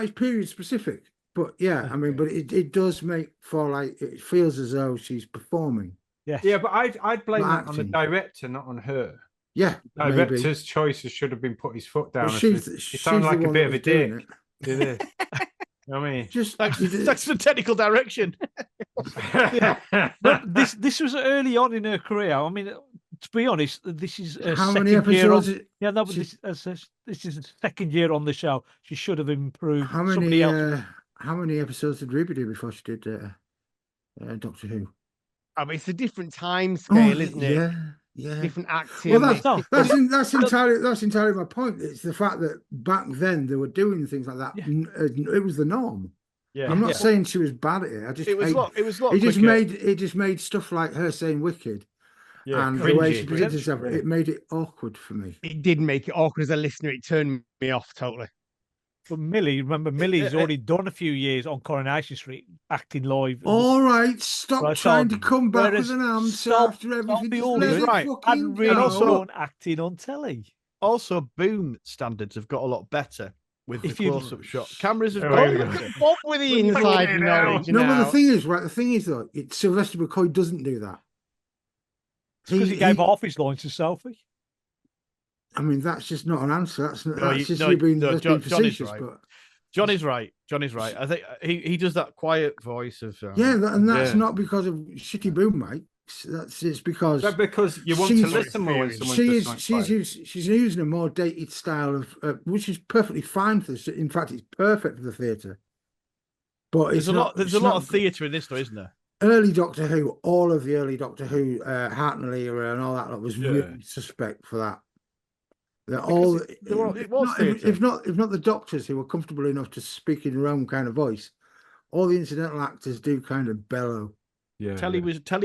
is period specific. But yeah, I mean, but it does make for like it feels as though she's performing. Yes. Yeah, but I'd blame Not that on the acting. director, not on her. Yeah, maybe. Director's choices should have been put his foot down. But and she's said, "You she's sound the like a one bit that of a was doing dick." it. Do this. I mean, Just Thanks for the technical direction. But this was early on in her career. I mean, to be honest, this is her how second many year on. episodes? Yeah, no, but she- this is the second year on the show. She should have improved. How Somebody many? else. How many episodes did Ruby do before she did Doctor Who? I mean, it's a different time scale, isn't it? Yeah, yeah. Different acting. Well, that's No, that's entirely my point. It's the fact that back then they were doing things like that. Yeah. It was the norm. yeah. I'm not saying she was bad at it. I just It was a lot. It was a lot. it just quicker. made stuff like her saying "wicked" Yeah, and the way cringy. she presented herself. Yeah. It made it awkward for me. It did make it awkward as a listener. It turned me off totally. But Millie, remember, Millie's already done a few years on Coronation Street acting live. All right, stop Right, trying so to come back whereas with an answer stop- after stop everything. the Just order. let it Right. fucking And really go. also- done acting on telly. Also, boom standards have got a lot better with If the you- close-up shot. Cameras have Oh, got here we go. better. What with the inside knowledge No, but now? the thing is, right? The thing is, though, Sylvester McCoy doesn't do that. Because he gave half his lines to Sophie. I mean, that's just not an answer. That's just no, you being, no, that's John- being John is facetious. right. But John is right. John is right. I think he does that quiet voice of yeah, and that's Yeah. not because of shitty boom mics. It's because But because you want to She's- listen more when someone she's does something quiet. she's using a more dated style of which is perfectly fine for this. In fact, it's perfect for the theatre. But There's a lot. There's a lot of theatre in this, though, isn't there? Early Doctor Who, all of the early Doctor Who, Hartnell era and all that lot was Yeah. really suspect for that. They're all, it was if theatre. not the doctors who were comfortable enough to speak in their own kind of voice, all the incidental actors do kind of bellow. Yeah, Telly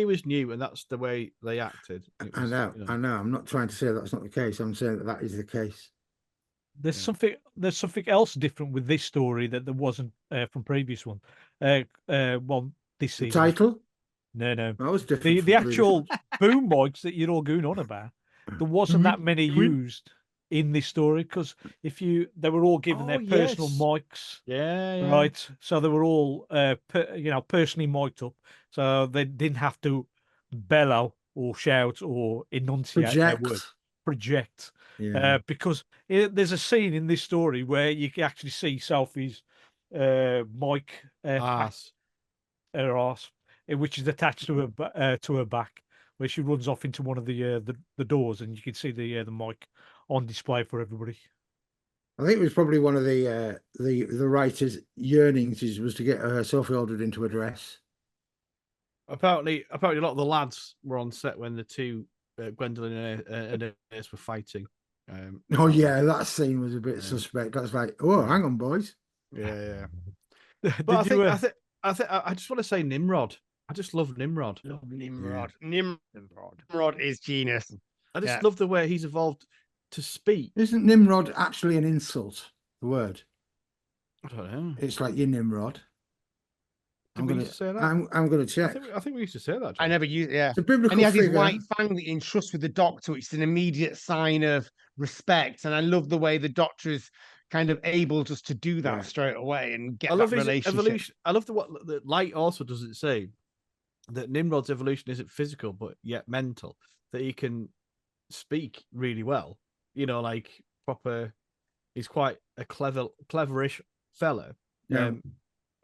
was new, and that's the way they acted. It I was, know, you I know. I'm not trying to say that's not the case. I'm saying that is the case. There's something else different with this story that there wasn't from previous one. One this The season. title, No. that was different. The from previous. actual boom mics that you're all going on about. There wasn't that many we- used in this story because they were all given their Oh, personal yes. mics, Yeah. right? So they were all personally mic'd up, so they didn't have to bellow or shout or enunciate their words. Project. Yeah. Because there's a scene in this story where you can actually see Sophie's mic Ass. her arse, which is attached to her back, where she runs off into one of the doors, and you can see the mic on display for everybody. I think it was probably one of the writer's yearnings was to get Sophie ordered into a dress. Apparently, a lot of the lads were on set when the two Gwendolyn and Ace were fighting. Oh yeah, that scene was a bit suspect. That's like, oh, hang on, boys. Yeah. Did But you, I just want to say Nimrod. I just love Nimrod. Love Nimrod. Nimrod is genius. I just Yeah. love the way he's evolved to speak. Isn't Nimrod actually an insult? The word. I don't know. It's like you Nimrod. Did we used to say that? I'm gonna I check. think we used to say that. I John. never use yeah. It's a biblical And he has his figure. white fang that he entrusts with the doctor, which is an immediate sign of respect. And I love the way the doctor is kind of able just to do that Yeah. straight away and get I love that his relationship. evolution. I love what the Light also doesn't say that Nimrod's evolution isn't physical but yet mental. That he can speak really well. You know, like proper. He's quite a cleverish fellow. Yeah.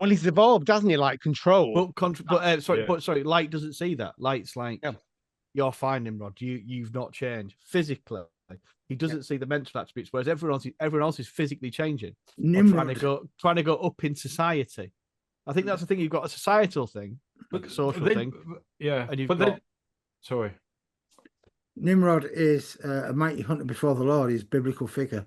Well, he's evolved, hasn't he? Like control. But sorry, Light doesn't see that. Light's like, Yeah. you're fine, Nimrod. You've not changed physically. He doesn't see the mental attributes, whereas everyone else is physically changing. Or Nimrod. trying to go up in society. I think that's the thing. You've got a societal thing, like a social thing, Yeah, and you've but got then, sorry. Nimrod is a mighty hunter before the Lord. He's a biblical figure,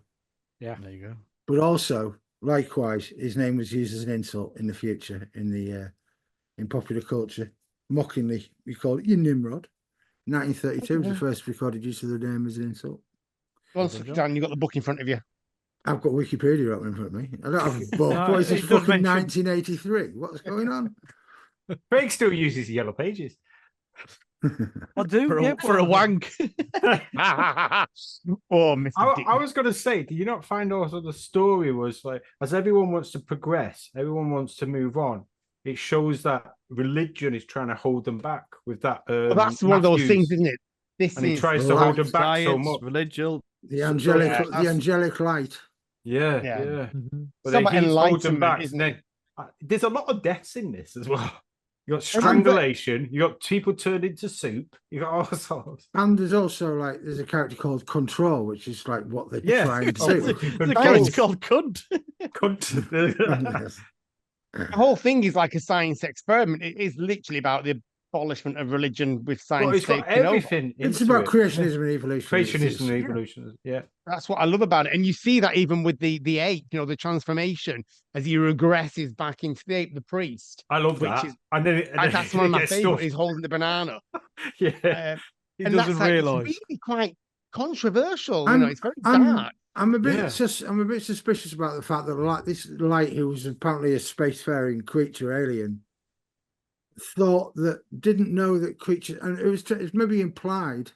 there you go. but also likewise, his name was used as an insult in the future in popular culture. Mockingly, we called it you Nimrod. 1932 was the first recorded use of the name as an insult. Go on, Dan, you've got the book in front of you. I've got Wikipedia open in front of me. I don't have a book. No, What is this it does fucking mention- 1983? What's going on? Craig still uses the yellow pages. I do. for, yeah, for a well, wank. Oh, Mr. I was going to say, do you not find also the story was like, as everyone wants to progress, everyone wants to move on, it shows that religion is trying to hold them back with that. Well, that's one of those things, Matthews, isn't it? This and he is tries to Well, hold them back so Science, much. religion. The angelic, Yeah, the angelic light. Yeah, Yeah. yeah. mhm. But Some then he's holding enlightenment, back. isn't Then there's a lot of deaths in this as well. You got And- strangulation. You got people turned into soup. You got all sorts. And there's also like there's a character called Control, which is like what they're Yeah. trying to Oh, do. flipping There's a control. character called Cunt. Cunt. The whole thing is like a science experiment. It is literally about the abolishment of religion with But science it's got taking over. everything. It's into about it. creationism and evolution. Creationism and yeah. evolution. Yeah. That's what I love about it. And you see that even with the ape, the transformation as he regresses back into the ape, the priest. I love Which that. is- And then, That's one of my gets favorites. stuffed. He's holding the banana. Yeah. He And doesn't that's like, it's realise. really quite controversial. I'm- It's very I'm- dark. I'm a bit Yeah. I'm a bit suspicious about the fact that like this light, who was apparently a spacefaring creature alien, didn't know that creatures, and it's maybe implied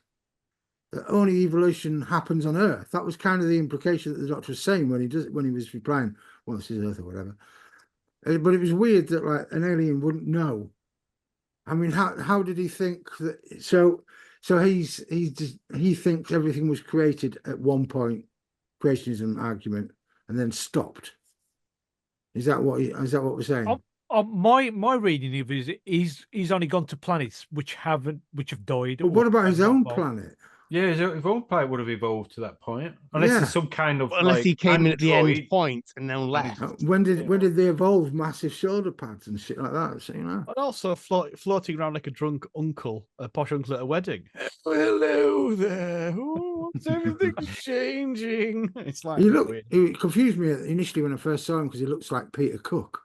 that only evolution happens on Earth. That was kind of the implication that the Doctor was saying when he was replying, "Well, this is Earth or whatever." But it was weird that like an alien wouldn't know. I mean, how did he think that? So he thinks everything was created at one point, creationism argument, and then stopped. Is that what we're saying? My reading of it is he's only gone to planets which have died. But or what about his have own evolved. planet? Yeah, his own planet would have evolved to that point. Unless Yeah. there's some kind of Unless like he came in at the end android. point and then left. When did they evolve massive shoulder pads and shit like that? So, And also floating around like a drunk uncle, a posh uncle at a wedding. Hello there. Oh, everything's changing. It's like weird. he confused me initially when I first saw him because he looks like Peter Cook.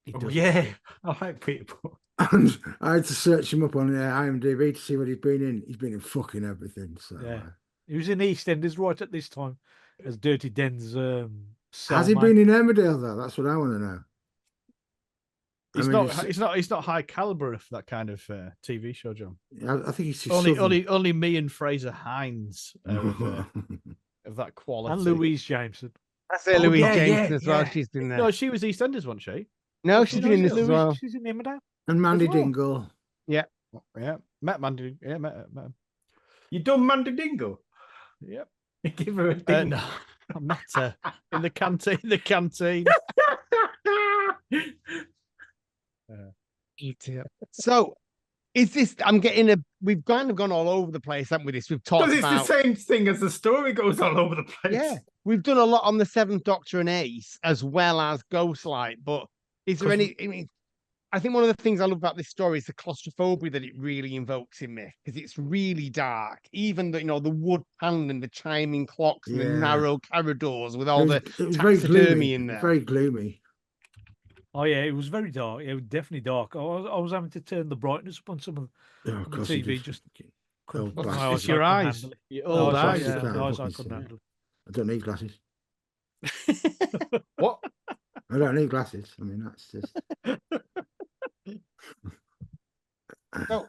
He Oh, does. yeah, I like people. And I had to search him up on IMDb to see what he's been in. He's been in fucking everything. So Yeah. He was in EastEnders right at this time as Dirty Den's has he cellmate. been in Emmerdale though? That's what I want to know. He's I mean, not. He's not high caliber of that kind of TV show, John. I think he's too Only me and Fraser Hines are of that quality. And Louise Jameson. I say Louise yeah, Jameson yeah, as well. yeah. She's been there. No, she was EastEnders, wasn't she? No, she's been in this as well. She's in Emmerdale. And Mandy as well. Dingle. Yeah, met Mandy. Yeah, met him. You done Mandy Dingle? Yep. Give her a dingle. No, I met her in the canteen. In the canteen. So, is this? We've kind of gone all over the place, haven't we? We've talked Because it's about. the same thing as the story goes all over the place. Yeah, we've done a lot on the Seventh Doctor and Ace as well as Ghostlight. But is there any? I mean, I think one of the things I love about this story is the claustrophobia that it really invokes in me, because it's really dark. Even the the wood panel and the chiming clocks and the narrow corridors with all It was the very taxidermy gloomy. in there. Very gloomy. Oh yeah, it was very dark. It was definitely dark. I was having to turn the brightness up on some of Oh, of the course you TV. did. Just Oh, my bastard. It's your couldn't eyes. handle it. Your My old eyes, eyes. yeah. my eyes, I Fucking couldn't sick. handle it. I don't need glasses. What? I don't need glasses. I mean, that's just. So,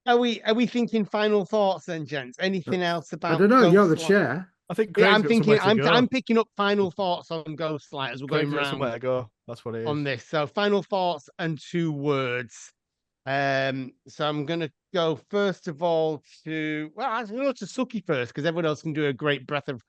are we thinking final thoughts then, gents? Anything else about? I don't know. You're the Ghostlight? chair. I think Yeah, I'm Craig's got thinking. somewhere to go. I'm picking up final thoughts on Ghostlight as we're Craig's going got somewhere round to go. That's what it is. on this. So, final thoughts and 2 words. So I'm going to go first of all to I'm going to go to Suky first, because everyone else can do a great breath of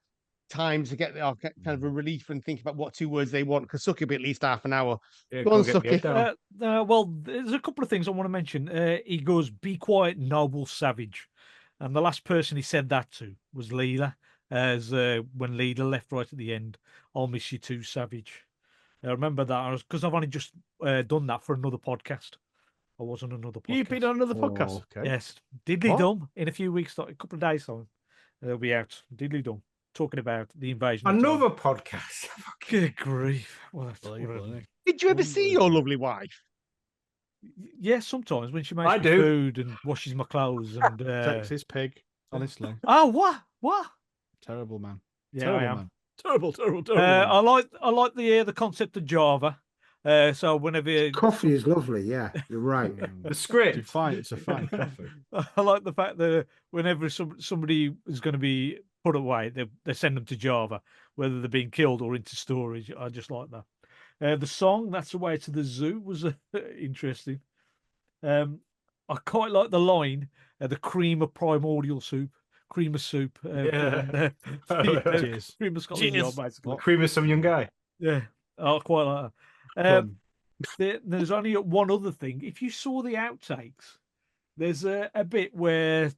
time to get kind of a relief and think about what 2 words they want, because Suky will be at least half an hour. Yeah, Go on, get your head Suky. down. Well, there's a couple of things I want to mention. He goes, "Be quiet, noble savage," and the last person he said that to was Leela. As when Leela left right at the end, "I'll miss you too, savage." I remember that because I've only just done that for another podcast. I was on another podcast. You've been on another podcast. Okay. Yes, Diddly What? Dum in a few weeks, a couple of days time. They'll be out. Diddly Dum talking about the invasion. of Another Time. podcast. Good grief! Well, that's Unbelievable, isn't it? Did you ever see your lovely wife? Yes, sometimes when she makes I me do. food and washes my clothes and Texas pig. Honestly, oh what? terrible man. Yeah, Terrible I am. man. Terrible, terrible, terrible. man. I like the concept of Java. So whenever Coffee is lovely. Yeah, you're right. The script. It's a fine coffee. I like the fact that whenever somebody is going to be put away, they send them to Java, whether they're being killed or into storage. I just like that. The song "That's the Way to the Zoo" was interesting. I quite like the line, "the cream of primordial soup, cream of soup." Cheers. Cream of Scotland Yard, Cheers. basically. Cream of some young guy. Yeah, I quite like that. There's only one other thing. If you saw the outtakes, there's a bit where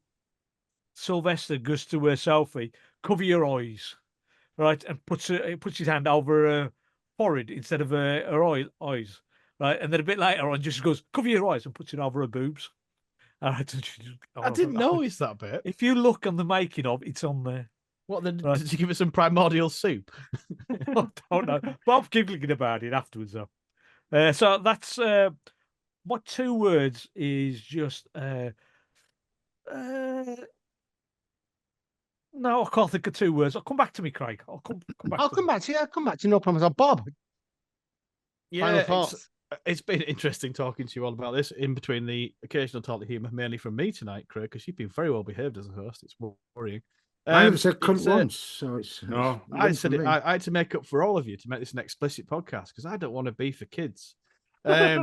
Sylvester goes to Sophie, "Cover your eyes," right, and puts his hand over her forehead instead of her eyes, right, and then a bit later on just goes, "Cover your eyes," and puts it over her boobs. I didn't notice that bit. If you look on the making of, it's on there. What then? Right. Did you give it some primordial soup? I don't know. Bob giggling about it afterwards, though. So that's my 2 words is just no, I can't think of 2 words. I'll come back to me, Craig. I'll come back. I'll come back to you. I'll come back to you. No problem. Bob. Final Yeah, thoughts. it's been interesting talking to you all about this. In between the occasional talk of humour, mainly from me tonight, Craig, because you've been very well behaved as a host. It's worrying. I haven't said cunt it's, once, so it's No, I it's said for it. me. I had to make up for all of you to make this an explicit podcast because I don't want to be for kids. So We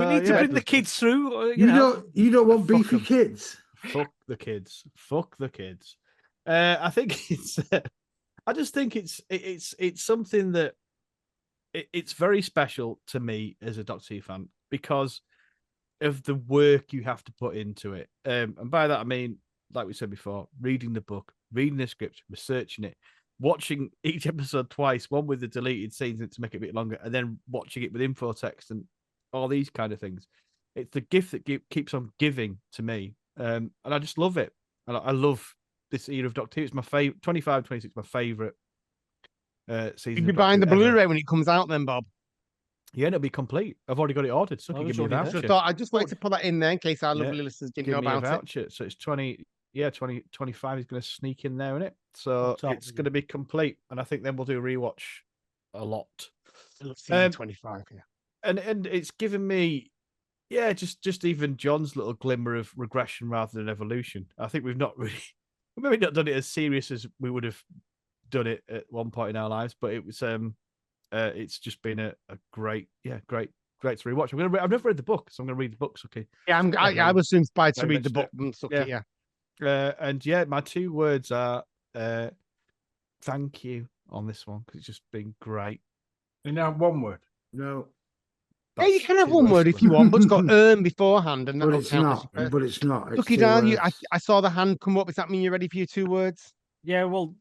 need to bring the kids through. You don't want Fuck beefy 'em. kids. Fuck the kids. Fuck the kids. I think it's. I just think it's something that it's very special to me as a Doctor Who fan because of the work you have to put into it. And by that I mean, like we said before, reading the book, reading the script, researching it, watching each episode twice, one with the deleted scenes to make it a bit longer, and then watching it with info text and all these kind of things. It's the gift that keeps on giving to me. And I just love it. And I love this era of Doctor Who. It's my favorite. 25, 26, my favorite season. You'll be of Doctor buying the Who ever. Blu-ray when it comes out, then, Bob. Yeah, and it'll be complete. I've already got it ordered. So Oh, give it's me a already there. voucher. So I just wanted to put that in there in case our Yeah. lovely listeners didn't Give know me a about it. voucher. So it's 20, 25 is going to sneak in there, isn't it? So top, it's going to be complete. And I think then we'll do a rewatch a lot. I love season Um, 25. Yeah. And it's given me, just even John's little glimmer of regression rather than evolution. I think we've maybe not done it as serious as we would have done it at one point in our lives, but it was it's just been a great to rewatch. I've never read the book, so I'm gonna read the book, Suky. Yeah, I was so inspired to I read the mentioned book. it. Suky, yeah. And yeah, my 2 words are thank you on this one because it's just been great. And now 1 word. No, Yeah, you That's can have 2 one words word if split. you want, but it's got earn beforehand, and but that'll it's count as not. your first. But it's not. It's Suky 2 Dan, words. I saw the hand come up. Does that mean you're ready for your 2 words? Yeah, well,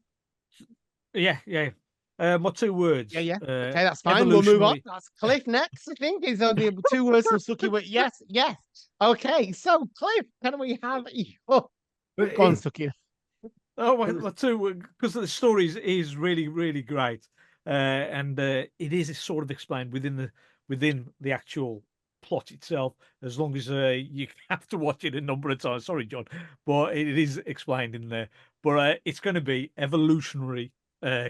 yeah. My 2 words. Yeah. Okay, that's fine. We'll move on. That's Cliff next, I think. Is the 2 words from Suky. Yes. Okay, so Cliff, can we have your... But Go on, it- Suky. Oh, my 2 because the story is really, really great, and it is sort of explained within the actual plot itself. As long as you have to watch it a number of times. Sorry, John, but it is explained in there. But it's going to be evolutionary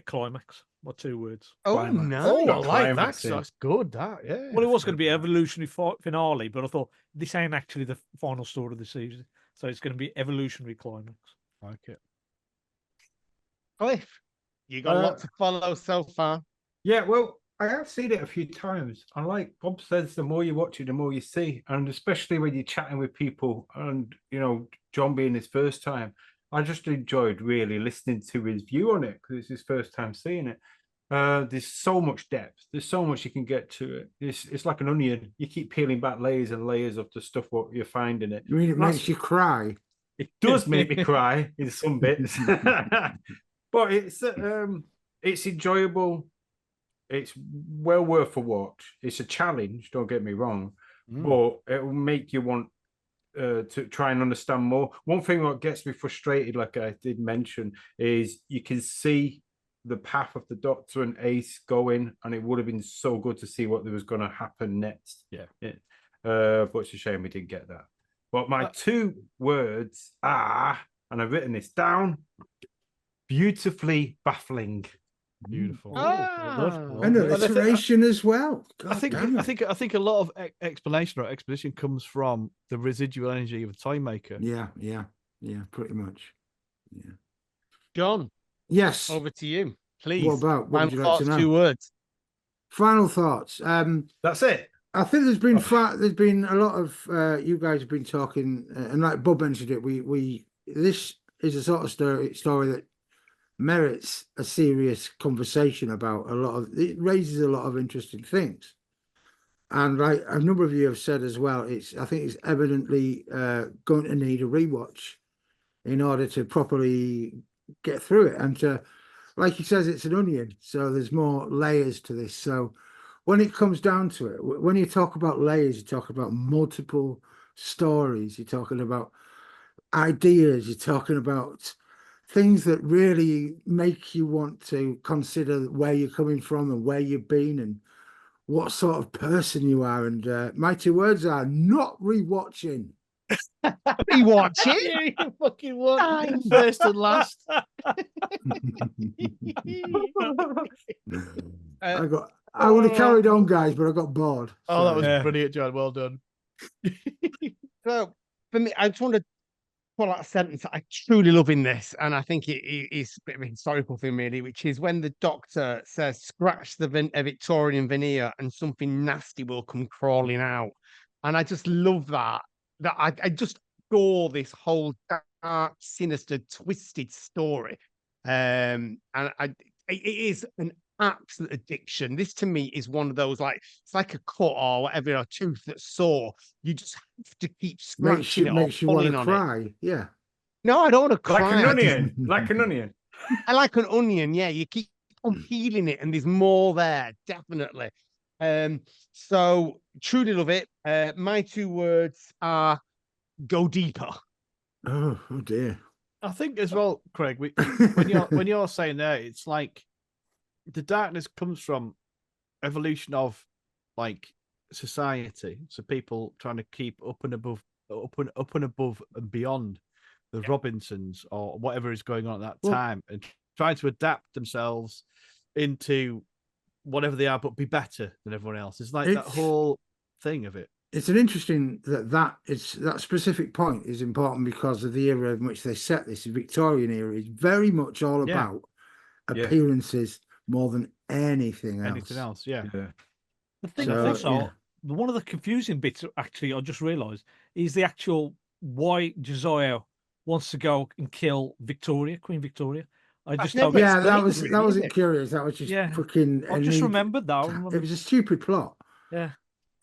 climax. My 2 words. Oh, Climax. no. I like that. Climax, yeah. That's good. That Well, it was going to be evolutionary finale, but I thought this ain't actually the final story of the season, so it's going to be evolutionary climax. like it. Cliff, you got a lot to follow so far. Yeah, well, I have seen it a few times. And like Bob says, the more you watch it, the more you see. And especially when you're chatting with people and, John being his first time, I just enjoyed really listening to his view on it because it's his first time seeing it. There's so much depth. There's so much you can get to it. It's like an onion. You keep peeling back layers and layers of the stuff what you find in it. I mean, it That's- makes you cry. It does make me cry in some bits, but it's enjoyable. It's well worth a watch. It's a challenge. Don't get me wrong, but it will make you want to try and understand more. One thing that gets me frustrated, like I did mention, is you can see the path of the Doctor and Ace going, and it would have been so good to see what was going to happen next. Yeah. But it's a shame we didn't get that. But my 2 words are, and I've written this down, beautifully baffling. Beautiful. And And I thi- alliteration as well. I think I think a lot of explanation or exposition comes from the residual energy of a toy maker. Yeah, pretty much. Yeah. John, Yes. over to you, please. What about? What would you Final like to thoughts, know? 2 words. Final thoughts. That's it. I think there's been a lot of you guys have been talking, and like Bob mentioned it, we this is a sort of story that merits a serious conversation about it raises a lot of interesting things. And like a number of you have said as well, I think it's evidently going to need a rewatch in order to properly get through it. And like he says, it's an onion, so there's more layers to this. So when it comes down to it, when you talk about layers, you talk about multiple stories, you're talking about ideas, you're talking about things that really make you want to consider where you're coming from and where you've been and what sort of person you are. And my 2 words are not rewatching. Rewatching? Yeah, you fucking won. First and last. I would have carried on, guys, but I got bored. Oh, that was Yeah. brilliant, John. Well done. So for me, I just want to pull out a sentence I truly love in this, and I think it is a bit of a historical thing, really, which is when the doctor says, "Scratch the Victorian veneer, and something nasty will come crawling out." And I just love that. I just adore this whole dark, sinister, twisted story. And it is an absolute addiction. This to me is one of those, like, it's like a cut or whatever, a tooth that's sore. You just have to keep scratching makes you or want pulling to on cry. it. Yeah. No, I don't want to cry. Like an I just- onion. Like an onion. I like an onion. Yeah, you keep on peeling it, and there's more there, definitely. So truly love it. My 2 words are go deeper. Oh dear. I think as well, Craig, when you're saying there, it's like the darkness comes from evolution of like society. So people trying to keep up and above and beyond the Robinsons or whatever is going on at that time, and trying to adapt themselves into whatever they are, but be better than everyone else. It's like that whole thing of it. It's an interesting that specific point is important because of the era in which they set this. The Victorian era is very much all about appearances more than anything else. Anything else, yeah. The thing So, also, one of the confusing bits, actually, I just realised, is the actual why Josiah wants to go and kill Victoria, Queen Victoria. I just never don't. Yeah, that explained, was really, that is wasn't it? curious. That was just fucking. I just remembered that. It was a stupid plot. Yeah.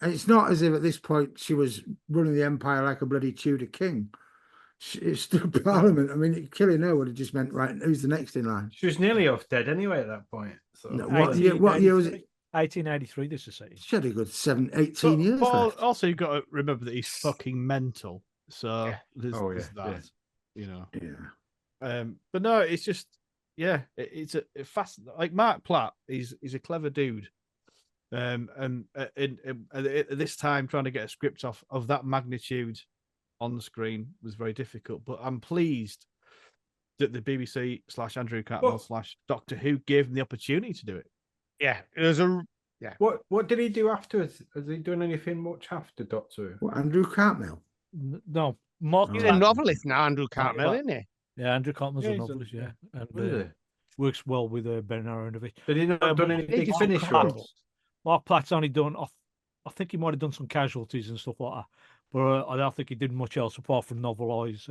And it's not as if at this point she was running the empire like a bloody Tudor king. It's still Parliament. I mean, killing her would have just meant, right, who's the next in line? She was nearly off dead anyway at that point. So. No, what year was it? 1883, this is saying. She had a good 18 years Paul, left. also, you've got to remember that he's fucking mental. So there's that, yeah. you know. Yeah. But no, it's just, it's a fast, like Mark Platt, he's a clever dude. And at this time, trying to get a script of that magnitude on the screen was very difficult. But I'm pleased that the BBC / Andrew Cartmel / Doctor Who gave him the opportunity to do it. Yeah, it was a What did he do afterwards? Has he done anything much after Doctor Who? What, Andrew Cartmel? No, Mark. He's a novelist now, Andrew Cartmel, isn't he? Yeah, Andrew Cartmel's Yeah, a he's novelist, done- and works well with Ben Aronovich. Did he not done any big just finish incredible. roles? Mark Platt's only done. I think he might have done some casualties and stuff like that, but I don't think he did much else apart from novelise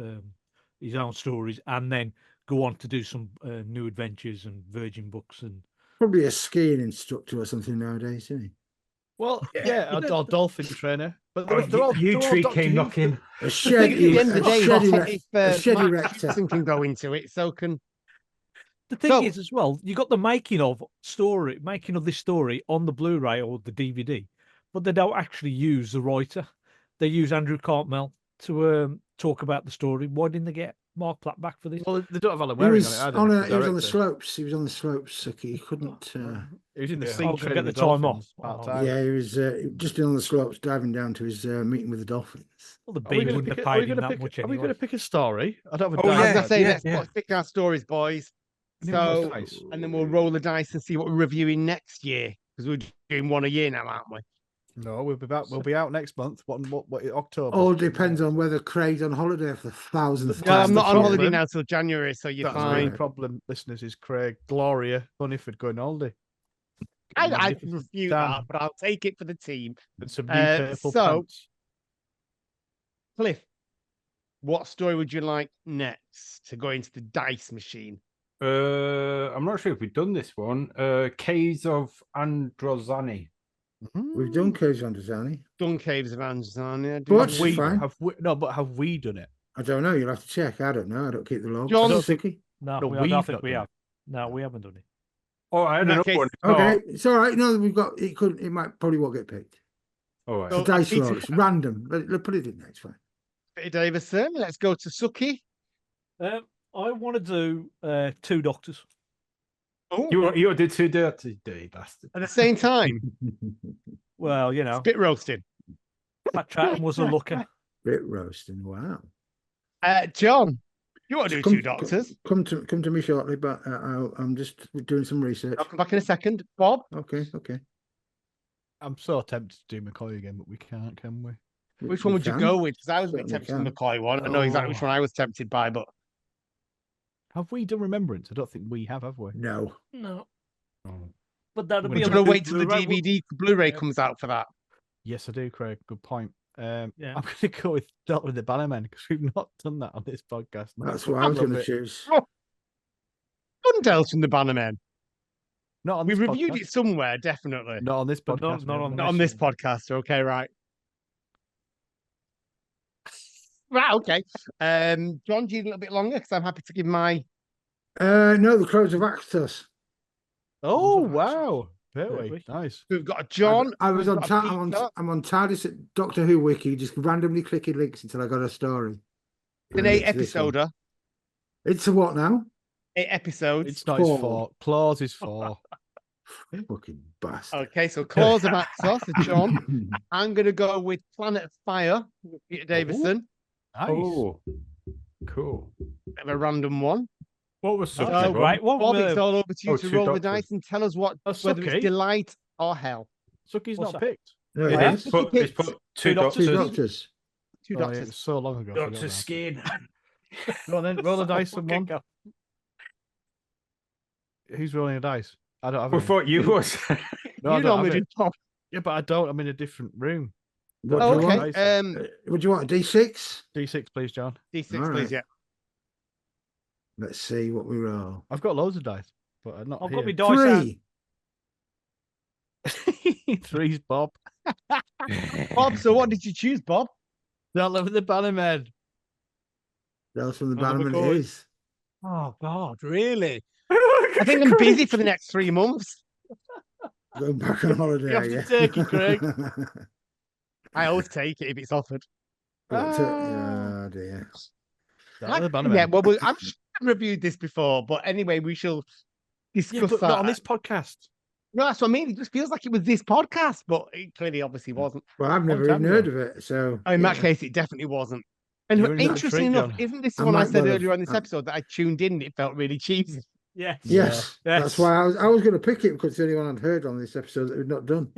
his own stories and then go on to do some new adventures and Virgin books and. Probably a skiing instructor or something nowadays, isn't he? Well, or dolphin trainer. But Oh, they're all you Doctor tree Who. came knocking. A I shed, think at the end of the day, a shed Mark erector. Jackson can go into it, so can. The thing So- is, as well, you got the making of this story on the Blu-ray or the DVD, but they don't actually use the writer. They use Andrew Cartmel to talk about the story. Why didn't they get Mark Platt back for this? Well, they don't have Alan He Waring was on it. on, either, he was on the director. slopes. He was on the slopes. Suky. He couldn't. He was in the Yeah. sea Oh, training get with the time dolphins off. part-time. Yeah, he was just been on the slopes, diving down to his meeting with the dolphins. Well, the Are we Bean going wouldn't have to paid him that much Are we anyway. going to pick a story? I don't have a Oh, I was diary. gonna say, yeah, let's pick our stories, boys. So, Nice. and then we'll roll the dice and see what we're reviewing next year because we're doing one a year now, aren't we? No, we'll be back. We'll be out next month. What October? All depends on whether Craig's on holiday for the thousandth No, I'm time not this on year. holiday now till January, so you're That's the fine. main problem, listeners, is Craig, Gloria, Hunnyford going holiday. I Magnificent refute Dan that, but I'll take it for the team. and some new purple so- pants. Cliff, what story would you like next to go into the dice machine? I'm not sure if we've done this one. Caves of Androzani. We've done Caves on Design. Done Caves of Anzania. But Have we, fine. have we? No, but have we done it? I don't know. You'll have to check. I don't know. I don't keep the log. John- I don't think- Suky? No, No, I don't we've think not we done have. No, we haven't done it. Oh, I had In that another case- one. Okay, it's all right. No, we've got it. Could it might probably won't get picked. Oh, all right. So- It's a dice Peter- roll. It's random. Let's put it in there. It's fine. Peter Davison. Let's go to Suki. I want to do Two Doctors. Oh, You did two dirty bastard. at the same time, Well, you know, spit roasting. Pat Tratton was a looker. Bit roasting. Wow. John, you want to do Two Doctors? Come to me shortly, but I'm just doing some research. I'll come back in a second. Bob, Okay. I'm so tempted to do McCoy again, but we can't, can we? which one would you can. go with? Because I was a bit Certainly tempted with the can. McCoy one. I know exactly which Oh. one I was tempted by, but Have we done Remembrance? I don't think we have we? No. No, Oh. but that'd Would be do you you a want to wait till the Blu-ray. DVD Blu-ray Yeah. comes out for that? Yes, I do, Craig. Good point. Yeah. I'm going to go with Doctor the Bannerman because we've not done that on this podcast. That's what I was love going to it. choose. Done Delta from the Bannermen. Not on We this reviewed podcast. it somewhere, definitely. Not on this But podcast. not we on haven't. Not on this podcast. Okay, right. Right, okay. John, do you need a little bit longer? Because I'm happy to give my. No, the Crows of Actus. Oh, Those are wow. Very Very. nice. We've got John. I was we've on. got I'm on Peter, TARDIS at Doctor Who wiki, just randomly clicking links until I got a story. an And 8 it's this one. episoder. It's a what now? 8 episodes. It's not his Four. fault. Clause is 4. Fucking bastard. Okay, so Claws of Axos, John. I'm going to go with Planet of Fire with Peter Davison. Nice. Oh, cool. Bit of a random one. What was So, Suki? right, what Bob, were- it's all over to you Oh, to Two roll the Doctors. dice and tell us what Oh, whether Suki. it's delight or hell. Suki's What's not that? picked. No, It it Yeah. is. is. It's put two Doctors. Two doctors. doctors. Two Oh, yeah, doctors. it was so long ago. I forgot Doctor now. Skin. Go on then, roll the dice, someone. Fucking Who's rolling a dice? I don't have I any. thought you was. No, I You don't normally have do it. top. Yeah, but I don't. I'm in a different room. What do you Okay. want? Dice. Would you want a D6? D6, please, John. D6, All please, right. yeah. Let's see what we roll. I've got loads of dice, but I'm not I've got my here. dice out. 3. Three's Bob. Bob, so what did you choose, Bob? Don't live with the Bannerman. That's from the Another Bannerman McCoy. it is. Oh, God, really? I think I'm busy for the next 3 months. Going back on holiday. You're off to yeah. Turkey, Craig. I always take it if it's offered. Oh dear. Don't live with the Bannerman. Yeah, well, I've reviewed this before, but anyway, we shall Yeah, discuss but that. not on this podcast. No, that's what I mean. It just feels like it was this podcast, but it clearly obviously wasn't. Well, I've never time even heard ago. of it. So In that yeah. case, it definitely wasn't. And You're in that interesting trade, enough, John. isn't this the I one I might said well earlier have- on this episode that I tuned in and it felt really cheesy? Yes. Yes, Yes. that's why I was going to pick it because it's the only one I'd heard on this episode that we've not done.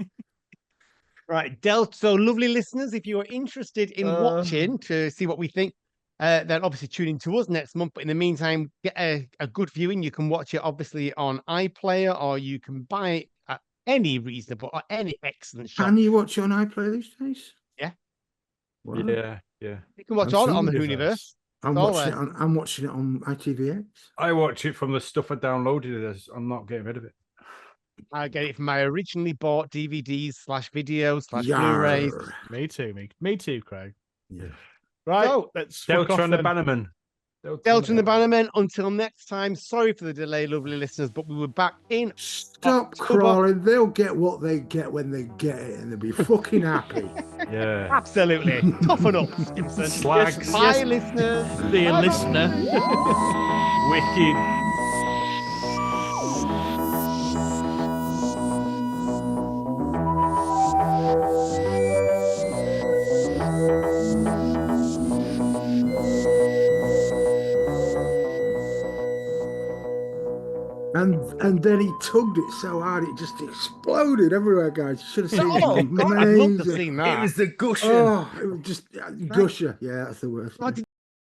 Right, Delta. So, lovely listeners, if you are interested in watching to see what we think, then obviously tune in to us next month. But in the meantime, get a good viewing. You can watch it obviously on iPlayer, or you can buy it at any reasonable or any excellent shop. Can you watch on iPlayer these days? Yeah. Wow. Yeah, yeah. You can watch I'm all it on the seeing Hooniverse. I'm all watching it there. on. I'm watching it on ITVX. I watch it from the stuff I downloaded. I'm not getting rid of it. I get it from my originally bought DVDs / videos / Blu-rays. Yarr. Me too, me too, Craig. Yeah. Right, So, let's fuck Delta off and the then. Bannerman. Delta and the Bannermen, until next time, sorry for the delay, lovely listeners, but we were back in. Stop October. crawling. They'll get what they get when they get it, and they'll be fucking happy. Yeah. Absolutely. Toughen up, Stimson. Slags. Bye, Yes. listeners. Dear Bye-bye. listener. Wicked. And then he tugged it so hard it just exploded everywhere, guys. You should have seen it. Oh, It was God, I'd love to have amazing. seen It that. was the gushing. Oh, it was just gusher. Yeah, that's the word. I did